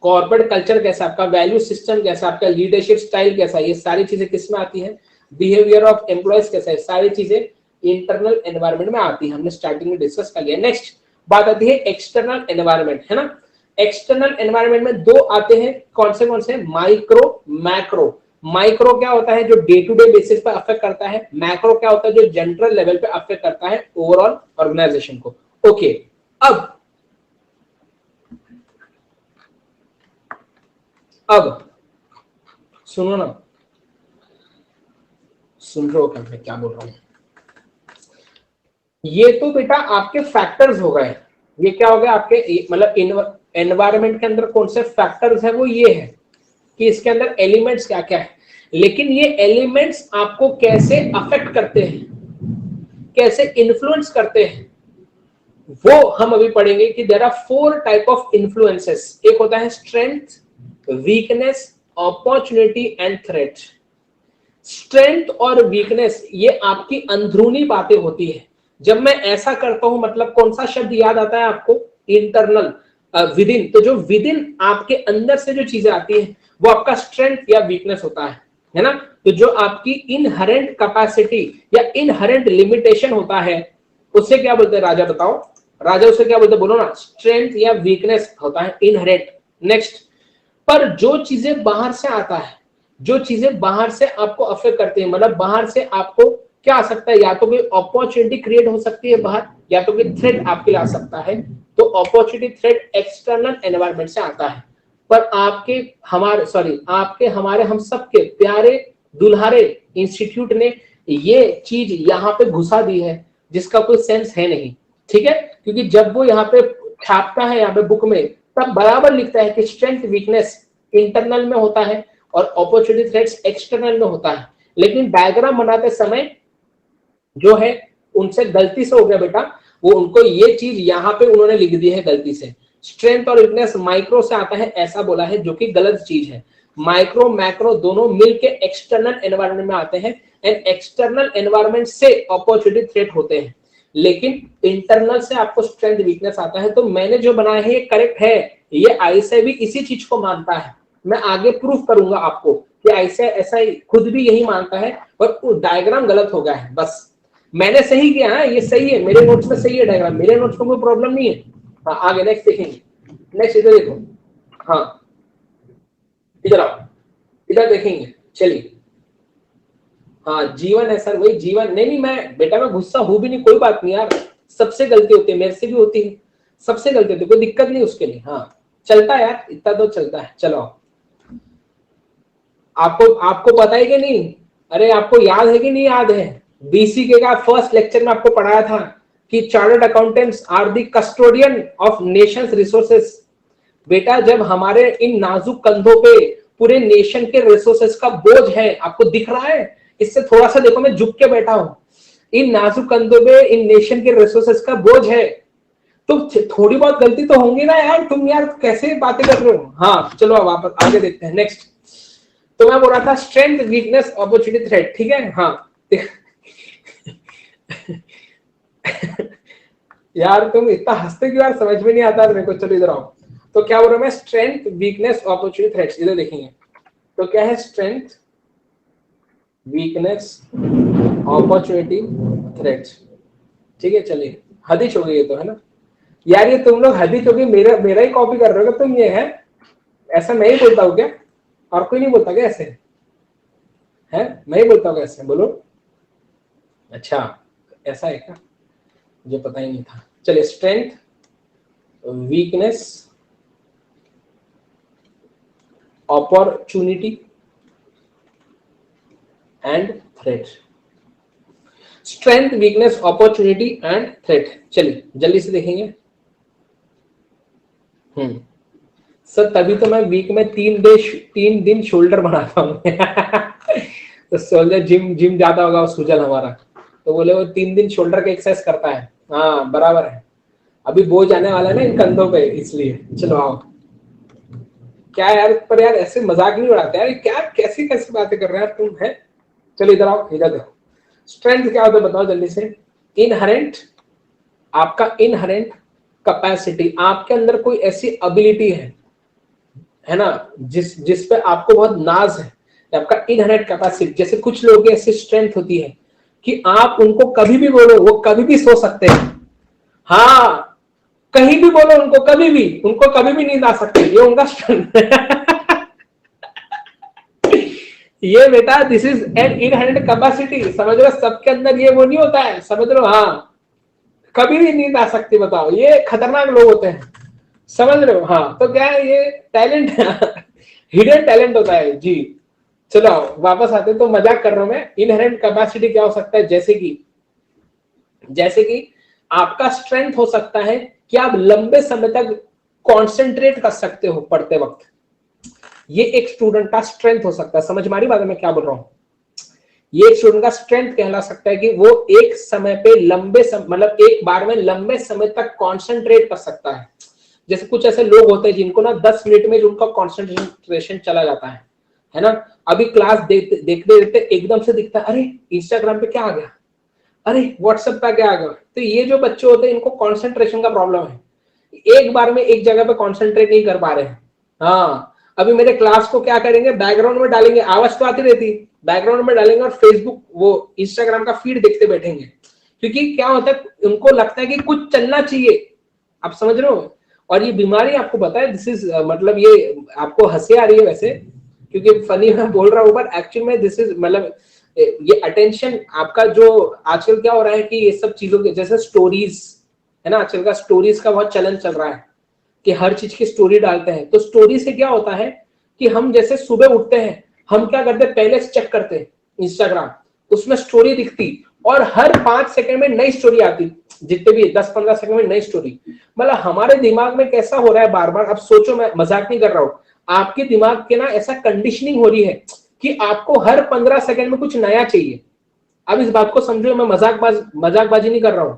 Speaker 1: कॉर्पोरेट कल्चर कैसा, आपका वैल्यू सिस्टम कैसा, आपका लीडरशिप स्टाइल कैसा, ये सारी चीजें किस में आती हैं? बिहेवियर ऑफ एम्प्लॉयज कैसा है, सारी चीजें इंटरनल एनवायरनमेंट में आती है। हमने स्टार्टिंग में डिस्कस कर लिया। नेक्स्ट बात आती है एक्सटर्नल एनवायरनमेंट, है ना। एक्सटर्नल एनवायरनमेंट में दो आते हैं, कौन से? Micro, macro. माइक्रो क्या होता है? जो डे टू डे बेसिस पर अफेक्ट करता है। मैक्रो क्या होता है? जो जनरल लेवल पे अफेक्ट करता है ओवरऑल ऑर्गेनाइजेशन को। ओके, अब सुनो ना, सुन रहे हो क्या मैं क्या बोल रहा हूं? ये तो बेटा आपके फैक्टर्स हो गए। ये क्या हो गया आपके, मतलब एनवायरनमेंट के अंदर कौन से फैक्टर्स है, वो ये है कि इसके अंदर एलिमेंट्स क्या क्या है। लेकिन ये एलिमेंट्स आपको कैसे अफेक्ट करते हैं, कैसे इन्फ्लुएंस करते हैं, वो हम अभी पढ़ेंगे कि there are 4 type of influences. एक होता है strength, weakness, opportunity and threat. Strength और वीकनेस ये आपकी अंदरूनी बातें होती है। जब मैं ऐसा करता हूं, मतलब कौन सा शब्द याद आता है आपको? Internal, with in. तो जो विद इन आपके अंदर से जो चीजें आती हैं वो आपका स्ट्रेंथ या वीकनेस होता है ना। तो जो आपकी इनहेरेंट कैपेसिटी या इनहेरेंट लिमिटेशन होता है उसे क्या बोलते हैं राजा? बताओ राजा, उसे क्या बोलते हैं? बोलो ना। स्ट्रेंथ या वीकनेस होता है इनहेरेंट। नेक्स्ट, पर जो चीजें बाहर से आता है, जो चीजें बाहर से आपको अफेक्ट करती है, मतलब बाहर से आपको क्या आ सकता है, या तो कोई अपॉर्चुनिटी क्रिएट हो सकती है बाहर, या तो कोई थ्रेट आपके लिए आ सकता है। तो अपॉर्चुनिटी थ्रेट एक्सटर्नल एनवायरनमेंट से आता है, पर आपके हमारे हम सबके प्यारे दुल्हारे इंस्टीट्यूट ने ये चीज यहाँ पे घुसा दी है जिसका कोई सेंस है नहीं, ठीक है। क्योंकि जब वो यहाँ पे छापता है यहाँ पे बुक में, तब बराबर लिखता है कि स्ट्रेंथ वीकनेस इंटरनल में होता है और अपॉर्चुनिटी थ्रेट्स एक्सटर्नल में होता है। लेकिन डायग्राम बनाते समय जो है उनसे गलती से हो गया बेटा, वो उनको ये चीज यहाँ पे उन्होंने लिख दी है गलती से। स्ट्रेंथ और वीकनेस माइक्रो से आता है ऐसा बोला है, जो कि गलत चीज है। माइक्रो मैक्रो दोनों मिलके एक्सटर्नल एनवायरनमेंट में आते हैं एंड एक्सटर्नल एनवायरनमेंट से अपॉर्चुनिटी थ्रेट होते हैं, लेकिन इंटरनल से आपको स्ट्रेंथ वीकनेस आता है। तो मैंने जो बनाया है ये करेक्ट है, ये आईएसआई भी इसी चीज को मानता है। मैं आगे प्रूफ करूंगा आपको कि आईएसआई ऐसा खुद भी यही मानता है, पर डायग्राम गलत हो गया है बस। मैंने सही किया है, ये सही है, मेरे नोट्स में सही है डायग्राम, मेरे नोट्स में कोई प्रॉब्लम नहीं है। हाँ आगे नेक्स्ट देखेंगे, नेक्स्ट इधर देखो, हाँ इधर आओ, इधर देखेंगे, चलिए। हाँ जीवन है सर, वही जीवन। नहीं मैं बेटा मैं गुस्सा हूं भी नहीं, कोई बात नहीं यार, सबसे गलती होती है, मेरे से भी होती है, सबसे गलती होती है, कोई दिक्कत नहीं उसके लिए। हाँ चलता है यार, इतना तो चलता है। चलो आपको आपको पता है कि नहीं, अरे आपको याद है कि नहीं याद है, बीसीके का फर्स्ट लेक्चर में आपको पढ़ाया था कि chartered accountants are the custodian of nation's resources. बेटा जब हमारे इन नाजुक कंधों पे पूरे नेशन के रिसोर्सेस का बोझ है, आपको दिख रहा है, इससे थोड़ा सा देखो, मैं झुक के बैठा हूं, इन नाजुक कंधों पे इन नेशन के रिसोर्सेस का बोझ है, तो थोड़ी बहुत गलती तो होंगी ना यार, तुम यार कैसे बातें कर रहे हो। हाँ चलो अब वापस आगे देखते हैं नेक्स्ट। तो मैं बोल रहा था स्ट्रेंथ वीकनेस अपॉर्चुनिटी थ्रेट, ठीक है। हाँ यार तुम इतना हंसते क्यों यार, समझ में नहीं आता मेरे को। चलो इधर आओ, तो क्या बोल रहा हूं मैं, स्ट्रेंथ वीकनेस अपॉर्चुनिटी थ्रेट्स, इधर देखेंगे। तो क्या है, स्ट्रेंथ वीकनेस अपॉर्चुनिटी थ्रेट्स, ठीक है। चलिए हदिश हो गई ये तो, है ना यार, ये तुम लोग हदिश हो गई, मेरा ही कॉपी कर रहे हो तुम, ये है ऐसा मैं ही बोलता हूँ क्या, और कोई नहीं बोलता क्या ऐसे, है मैं ही बोलता हूँ ऐसे, बोलो। अच्छा ऐसा है क्या, मुझे पता ही नहीं था। चलिए strength weakness opportunity and threat, strength weakness opportunity and threat. चलिए जल्दी से देखेंगे। सर तभी तो मैं वीक में 3 दिन शोल्डर बनाता हूँ तो सोल्जर जिम जाता होगा सुजल हमारा, तो बोले वो 3 दिन शोल्डर का एक्सरसाइज करता है। हाँ बराबर है, अभी बोझ आने वाला है ना इन कंधों पे, इसलिए। चलो आओ, क्या यार, पर यार ऐसे मजाक नहीं उड़ाते यार, क्या कैसी कैसी बातें कर रहे हैं यार तुम, है। चलो इधर आओ, इधर देखो, स्ट्रेंथ क्या होता है बताओ जल्दी से। इनहेरेंट, आपका इनहेरेंट कैपेसिटी, आपके अंदर कोई ऐसी एबिलिटी है ना, जिस पे आपको बहुत नाज है, आपका इनहेरेंट कैपेसिटी। जैसे कुछ लोगों की ऐसी स्ट्रेंथ होती है कि आप उनको कभी भी बोलो वो कभी भी सो सकते हैं। हाँ कहीं भी बोलो उनको, उनको कभी भी नींद आ सकती है, ये उनका स्ट्रेंथ ये बेटा this is an inherent capacity, समझ रहे हो, सबके अंदर ये वो नहीं होता है, समझ रहे हो। हाँ कभी भी नींद आ सकती, बताओ, ये खतरनाक लोग होते हैं, समझ रहे हो। हाँ तो क्या है, ये टैलेंट हिडन टैलेंट होता है जी। चलो वापस आते हैं, तो मजाक कर रहा हूं मैं। इनहेरेंट कैपेसिटी क्या हो सकता है, जैसे कि आपका स्ट्रेंथ हो सकता है कि आप लंबे समय तक कंसंट्रेट कर सकते हो पढ़ते वक्त, ये एक स्टूडेंट का स्ट्रेंथ हो सकता है। समझ मारी बात मैं क्या बोल रहा हूं, ये एक स्टूडेंट का स्ट्रेंथ कहला सकता है कि वो एक समय पे मतलब एक बार में लंबे समय तक कंसंट्रेट कर सकता है। जैसे कुछ ऐसे लोग होते हैं जिनको ना 10 मिनट में उनका कंसंट्रेशन चला जाता है ना। अभी क्लास देखते देखते एकदम से दिखता है, अरे इंस्टाग्राम पे क्या आ गया, अरे व्हाट्सएप पे क्या आ गया। तो ये जो बच्चे होते हैं इनको कंसंट्रेशन का प्रॉब्लम है, एक बार में एक जगह पे कंसंट्रेट नहीं कर पा रहे हैं। हाँ अभी मेरे क्लास को क्या करेंगे, बैकग्राउंड में डालेंगे, आवाज तो आती रहती, बैकग्राउंड में डालेंगे और फेसबुक वो इंस्टाग्राम का फीड देखते बैठेंगे। क्योंकि क्या होता है, उनको लगता है कि कुछ चलना चाहिए, आप समझ रहे हो। और ये बीमारी आपको पता है, दिस इज मतलब, ये आपको हंसी आ रही है वैसे क्योंकि फनी मैं बोल रहा हूँ, पर एक्चुअल में दिस इज मतलब ये अटेंशन आपका जो आजकल क्या हो रहा है कि ये सब चीजों के जैसे स्टोरीज है ना, आजकल का स्टोरीज का बहुत चलन चल रहा है कि हर चीज की स्टोरी डालते हैं। तो स्टोरी से क्या होता है कि हम जैसे सुबह उठते हैं, हम क्या करते हैं, पहले से चेक करते हैं इंस्टाग्राम, उसमें स्टोरी दिखती और हर 5 सेकंड में नई स्टोरी आती, जितने भी 10-15 सेकंड में नई स्टोरी। मतलब हमारे दिमाग में कैसा हो रहा है बार बार, अब सोचो, मैं मजाक नहीं कर रहा हूं, आपके दिमाग के ना ऐसा कंडीशनिंग हो रही है कि आपको हर 15 सेकंड में कुछ नया चाहिए। अब इस बात को समझो, मैं मजाकबाजी नहीं कर रहा हूं,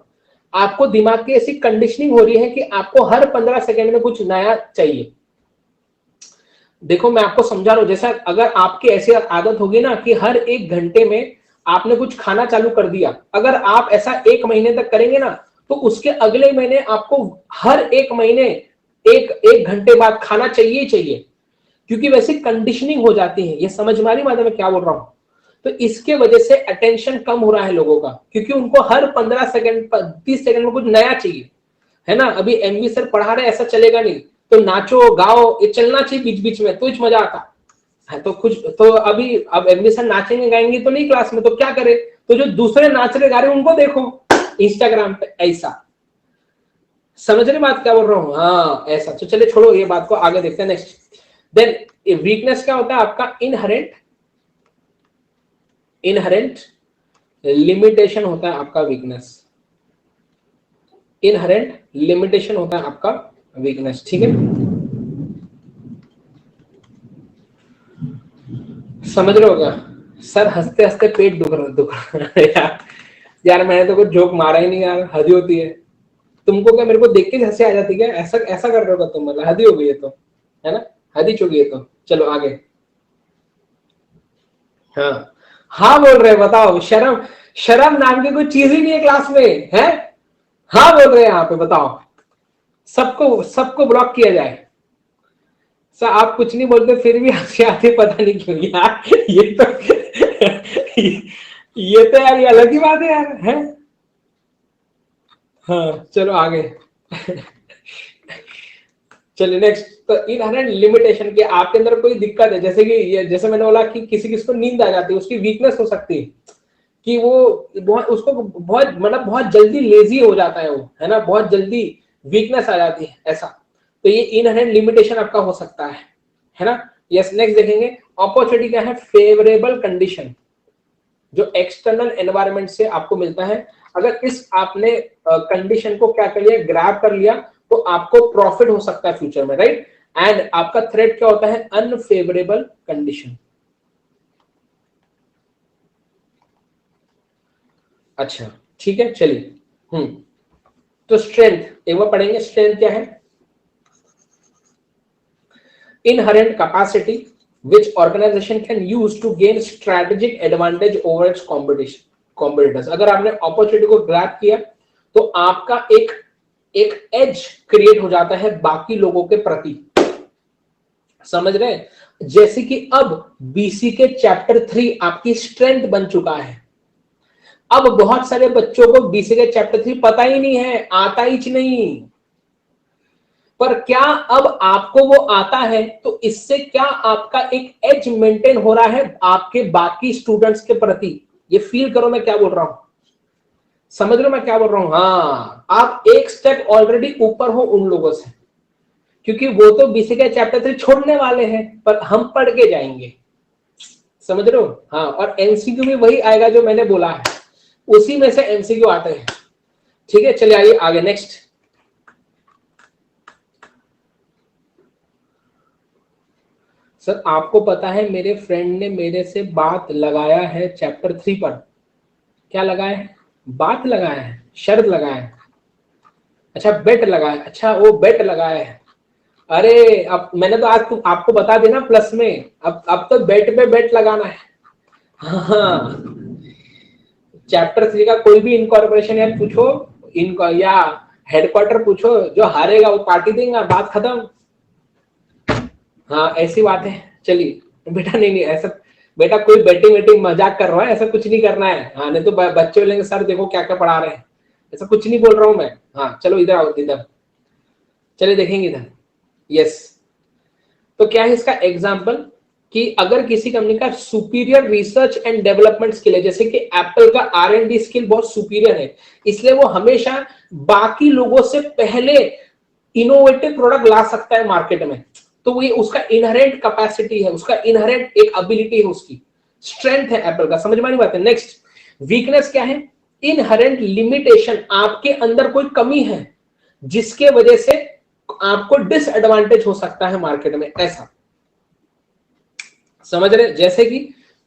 Speaker 1: आपको दिमाग की ऐसी कंडीशनिंग हो रही है कि आपको हर 15 सेकंड में कुछ नया चाहिए। देखो मैं आपको समझा रहा हूं, जैसा अगर आपकी ऐसी आदत होगी ना कि हर 1 घंटे में आपने कुछ खाना चालू कर दिया, अगर आप ऐसा 1 महीने तक करेंगे ना, तो उसके अगले महीने आपको हर 1 महीने 1 घंटे बाद खाना चाहिए ही चाहिए, क्योंकि वैसे कंडीशनिंग हो जाती है। ये समझ में आ रही बात है मैं क्या बोल रहा हूं? तो इसके वजह से अटेंशन कम हो रहा है लोगों का, क्योंकि उनको हर 15 सेकंड 30 सेकंड में कुछ नया चाहिए, है ना। अभी एमवी सर पढ़ा रहे, ऐसा चलेगा नहीं, तो नाचो गाओ ये चलना चाहिए बीच बीच में, तो कुछ मजा आता है। तो कुछ तो अभी अब एमवी सर नाचेंगे गाएंगे तो नहीं क्लास में, तो क्या करे, तो जो दूसरे नाच रहे गा रहे उनको देखो इंस्टाग्राम पे, ऐसा समझ रहे बात क्या बोल रहा हूँ? हाँ ऐसा। तो चलिए छोड़ो ये बात को, आगे देखते हैं नेक्स्ट। देन वीकनेस क्या होता है आपका? इनहेरेंट लिमिटेशन होता है आपका वीकनेस। इनहेरेंट लिमिटेशन होता है आपका वीकनेस, ठीक है। समझ रहे हो क्या? सर हंसते हंसते पेट दुख रहा यार, यार मैंने तो कुछ जोक मारा ही नहीं यार, हद होती है। तुमको क्या मेरे को देख के हंसी आ जाती क्या? ऐसा ऐसा कर रहे हो तुम? मतलब हद ही हो गई है तो, है ना, हद ही चुकी है तो। चलो आगे। हाँ हाँ बोल रहे हैं, बताओ। शर्म शर्म नाम की कोई चीज ही नहीं है क्लास में, है? हाँ बोल रहे हैं यहाँ पे, बताओ। सबको सबको ब्लॉक किया जाए। सर आप कुछ नहीं बोलते फिर भी हंसी आती, पता नहीं क्यों यार। ये तो ये तो यार ये अलग ही बात है यार, है। हाँ चलो आगे। चलिए नेक्स्ट। तो इनहेरेंट लिमिटेशन के आपके अंदर कोई दिक्कत है, जैसे कि ये जैसे मैंने बोला कि किसी किसी को नींद आ जाती है, उसकी वीकनेस हो सकती है कि वो बहुत उसको बहुत मतलब बहुत जल्दी लेजी हो जाता है वो, है ना, बहुत जल्दी वीकनेस आ जाती है ऐसा। तो ये इनहेरेंट लिमिटेशन आपका हो सकता है ना। यस नेक्स्ट देखेंगे। अपॉर्चुनिटी क्या है? फेवरेबल कंडीशन, जो एक्सटर्नल एनवायरनमेंट से आपको मिलता है। अगर इस आपने कंडीशन को क्या कर लिया, ग्रैब कर लिया, तो आपको प्रॉफिट हो सकता है फ्यूचर में, राइट। एंड आपका थ्रेट क्या होता है? Unfavourable condition. अच्छा ठीक है चलिए। तो स्ट्रेंथ एक बार पढ़ेंगे। स्ट्रेंथ क्या है? Inherent capacity which organization can use to gain strategic advantage over its competitors। अगर आपने अपॉर्चुनिटी को ग्रैब किया तो आपका एक एज क्रिएट हो जाता है बाकी लोगों के प्रति, समझ रहे हैं? जैसे कि अब बीसी के चैप्टर 3 आपकी स्ट्रेंथ बन चुका है। अब बहुत सारे बच्चों को बीसी के चैप्टर 3 पता ही नहीं है, आता ही नहीं, पर क्या अब आपको वो आता है, तो इससे क्या आपका एक एज मेंटेन हो रहा है आपके बाकी स्टूडेंट्स के प्रति। ये फील करो मैं क्या बोल रहा हूं, समझ लो मैं क्या बोल रहा हूं। हाँ आप एक स्टेप ऑलरेडी ऊपर हो उन लोगों से, क्योंकि वो तो बीसी का चैप्टर 3 छोड़ने वाले हैं, पर हम पढ़ के जाएंगे, समझ रहे हो। हाँ और एमसीक्यू भी वही आएगा जो मैंने बोला है, उसी में से एमसीक्यू आते हैं, ठीक है। चलिए आइए आगे नेक्स्ट। सर आपको पता है मेरे फ्रेंड ने मेरे से बात लगाया है चैप्टर 3 पर। क्या लगाया है? बात लगाया है, शर्त लगाया है। अच्छा बेट लगाया है, अच्छा वो बेट लगाया है। अरे अब मैंने तो आज आपको बता देना प्लस में, अब तो बेट पे बेट लगाना है। हाँ चैप्टर 3 का कोई भी इनकॉर्पोरेशन यार पूछो, इनको या हेडक्वार्टर पूछो, जो हारेगा वो पार्टी देगा, बात खत्म। हाँ ऐसी बात है। चलिए बेटा, नहीं नहीं ऐसा, बेटा कोई बैटिंग वेटिंग मजाक कर रहा है, ऐसा कुछ नहीं करना है। हाँ नहीं तो बच्चे बोलेंगे सर देखो क्या क्या पढ़ा रहे हैं, ऐसा कुछ नहीं बोल रहा हूं मैं। हाँ चलो इधर आओ, इधर चलिए देखेंगे इधर। यस तो क्या है इसका एग्जाम्पल? कि अगर किसी कंपनी का superior research and development skill है, जैसे कि एप्पल का R&D स्किल बहुत सुपीरियर है, इसलिए वो हमेशा बाकी लोगों से पहले इनोवेटिव प्रोडक्ट ला सकता है मार्केट में। तो वो ये उसका इनहेरेंट कैपेसिटी है, उसका इनहेरेंट एक एबिलिटी है, उसकी स्ट्रेंथ है एप्पल का। समझ में नहीं बात है। नेक्स्ट वीकनेस क्या है? इनहेरेंट लिमिटेशन, आपके अंदर कोई कमी है जिसके वजह से आपको डिसएडवांटेज हो सकता है मार्केट में, ऐसा समझ रहे?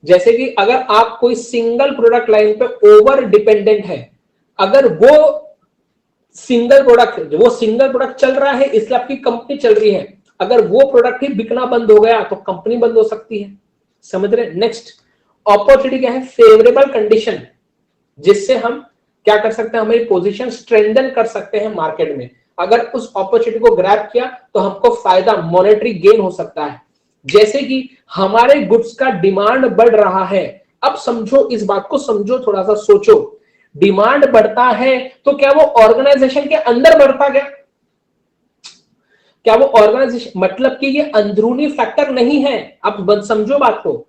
Speaker 1: जैसे कि अगर आप कोई सिंगल प्रोडक्ट लाइन पे ओवर डिपेंडेंट है, अगर वो सिंगल प्रोडक्ट चल रहा है इसलिए आपकी कंपनी चल रही है, अगर वो प्रोडक्ट ही बिकना बंद हो गया तो कंपनी बंद हो सकती है। समझ रहे? नेक्स्ट अपॉर्चुनिटी क्या है? फेवरेबल कंडीशन, जिससे हम क्या कर सकते हैं, हमारी पोजीशन स्ट्रेंथन कर सकते हैं मार्केट में। अगर उस अपॉर्चुनिटी को ग्रैब किया तो हमको फायदा, मॉनेटरी गेन हो सकता है। जैसे कि हमारे गुड्स का डिमांड बढ़ रहा है, अब समझो, इस बात को समझो, थोड़ा सा सोचो। डिमांड बढ़ता है तो क्या वो ऑर्गेनाइजेशन के अंदर बढ़ता गया? क्या वो ऑर्गेनाइजेशन, मतलब कि ये अंदरूनी फैक्टर नहीं है। अब समझो बात को,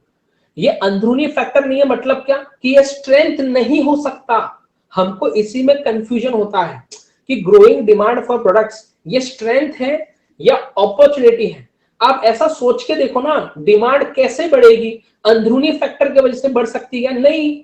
Speaker 1: ये अंदरूनी फैक्टर नहीं है, मतलब क्या कि ये स्ट्रेंथ नहीं हो सकता। हमको इसी में कंफ्यूजन होता है कि ग्रोइंग डिमांड फॉर प्रोडक्ट्स ये स्ट्रेंथ है या अपॉर्चुनिटी है। आप ऐसा सोच के देखो ना, डिमांड कैसे बढ़ेगी? अंदरूनी फैक्टर की वजह से बढ़ सकती है? नहीं,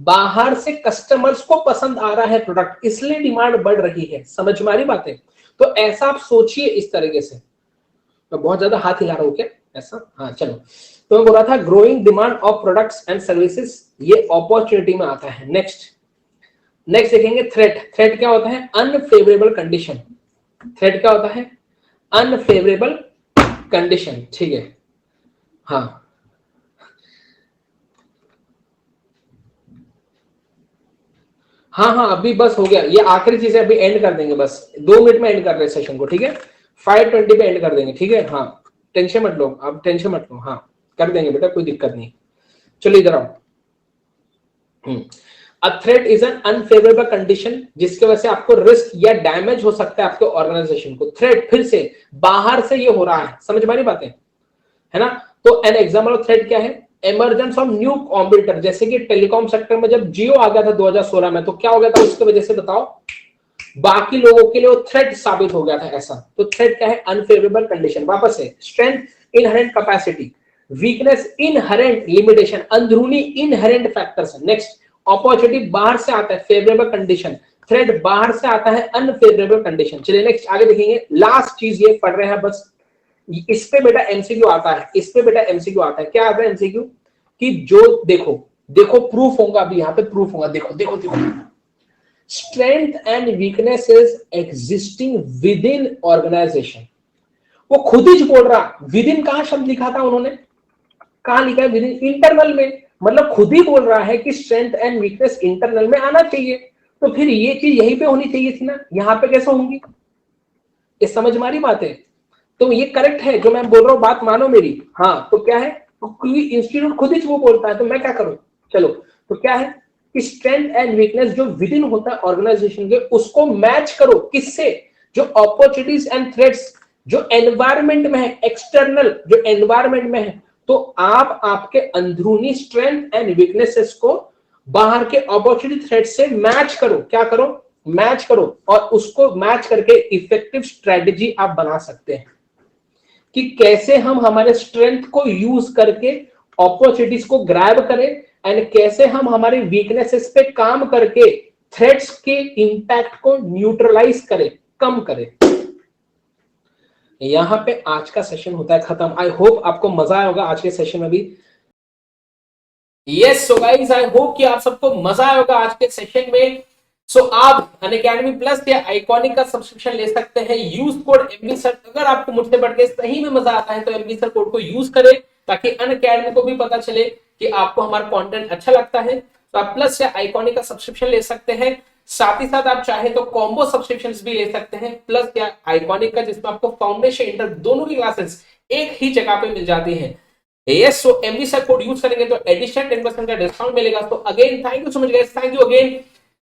Speaker 1: बाहर से कस्टमर्स को पसंद आ रहा है प्रोडक्ट, इसलिए डिमांड बढ़ रही है। समझ में आ रही बातें? तो ऐसा आप सोचिए इस तरीके से। मैं बहुत ज्यादा हाथ हिला रहा हूं क्या ऐसा? हाँ चलो, तो मैं बोल रहा था growing demand of products and services, ये अपॉर्चुनिटी में आता है। नेक्स्ट देखेंगे थ्रेट क्या होता है? Unfavourable condition. थ्रेट क्या होता है? Unfavourable condition. ठीक है, हाँ हाँ, अभी बस हो गया, ये आखिरी चीज है, अभी एंड कर देंगे, बस 2 मिनट में एंड कर रहे हैं सेशन को, ठीक है? 5:20 पे एंड कर देंगे, ठीक है? हाँ टेंशन मत लो, अब टेंशन मत लो, हाँ कर देंगे बेटा, कोई दिक्कत नहीं। चलो इधर आओ। A threat is an unfavourable condition जिसके वजह से आपको रिस्क या डैमेज हो सकता है आपके ऑर्गेनाइजेशन को। थ्रेट फिर से बाहर से ये हो रहा है, समझ में आ रही बातें, है ना? तो एन एग्जाम्पल ऑफ थ्रेट क्या है? इमरजेंस ऑफ न्यू कॉम्पिटिटर, जैसे कि टेलीकॉम सेक्टर में जब जियो आ गया था 2016 में, तो क्या हो गया था उसकी वजह से? बताओ, बाकी लोगों के लिए वो थ्रेट साबित हो गया था ऐसा। तो थ्रेट क्या है? Unfavourable condition. वापस से strength inherent capacity, weakness inherent limitation, अंदरूनी इनहेरेंट फैक्टर्स। नेक्स्ट अपॉर्चुनिटी बाहर से आता है, फेवरेबल कंडीशन। थ्रेट बाहर से आता है, अनफेवरेबल कंडीशन। चलिए नेक्स्ट आगे देखेंगे, लास्ट चीज ये पढ़ रहे हैं बस, इस पे बेटा एमसीक्यू आता है, इस पे बेटा एमसीक्यू आता है। क्या आता है एमसीक्यू? कि जो देखो प्रूफ होगा, अभी यहाँ पे प्रूफ होगा, देखो strength and weaknesses existing within organisation. वो खुद ही बोल रहा, विद इन कहां शब्द लिखा था उन्होंने, कहां लिखा है? विद इन, इंटरनल में, मतलब खुद ही बोल रहा है कि स्ट्रेंथ एंड वीकनेस इंटरनल में आना चाहिए। तो फिर ये चीज यहीं पे होनी चाहिए थी ना, यहाँ पे कैसे होंगी? ये समझ में आ रही बात है? तो ये करेक्ट है जो मैं बोल रहा हूँ, बात मानो मेरी। हाँ तो क्या है, क्योंकि इंस्टीट्यूट खुद ही वो बोलता है तो मैं क्या करूं? चलो, तो क्या है कि स्ट्रेंथ एंड वीकनेस जो विद इन होता है ऑर्गेनाइजेशन के, उसको मैच करो किससे? जो अपॉर्चुनिटीज एंड थ्रेट्स जो एनवायरमेंट में है, एक्सटर्नल जो एनवायरमेंट में है, तो आप आपके अंदरूनी स्ट्रेंथ एंड वीकनेसेस को बाहर के अपॉर्चुनिटी थ्रेट से मैच करो। क्या करो? मैच करो, और उसको मैच करके इफेक्टिव स्ट्रेटजी आप बना सकते हैं कि कैसे हम हमारे स्ट्रेंथ को यूज करके अपॉर्चुनिटीज को ग्रैब करें, एंड कैसे हम हमारे वीकनेसेस पे काम करके थ्रेट्स के इंपैक्ट को न्यूट्रलाइज करें, कम करें। यहां पे आज का सेशन होता है खत्म। आई होप आपको मजा आया होगा आज के सेशन में भी। Yes so guys, I hope कि आप सबको मजा आया होगा आज के सेशन में। सो आप अनअकैडमी प्लस या आइकॉनिक का सब्सक्रिप्शन ले सकते हैं, यूज कोड एमबी सर। अगर आपको मुझसे बढ़ के सही में मजा आता है तो एमबी सर कोड को यूज करें, ताकि अनअकैडमी को भी पता चले कि आपको हमारा कंटेंट अच्छा लगता है। तो आप प्लस या आइकॉनिक का सब्सक्रिप्शन ले सकते हैं। साथ ही साथ आप चाहे तो कॉम्बो सब्सक्रिप्शन भी ले सकते हैं, प्लस या आइकॉनिक का, जिसमें आपको फाउंडेशन इंटर दोनों की क्लासेस एक ही जगह पे मिल जाती है। यस, सो एमबी सर कोड यूज करेंगे तो एडिशनल 10% का डिस्काउंट मिलेगा। तो again thank you so much guys, thank you again.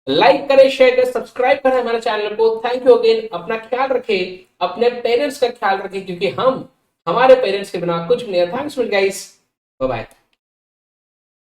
Speaker 1: Like करें, शेयर करें, सब्सक्राइब करें हमारे चैनल को। Thank you again. अपना ख्याल रखें, अपने पेरेंट्स का ख्याल रखें, क्योंकि हम हमारे पेरेंट्स के बिना कुछ भी नहीं है। Thanks guys, bye bye.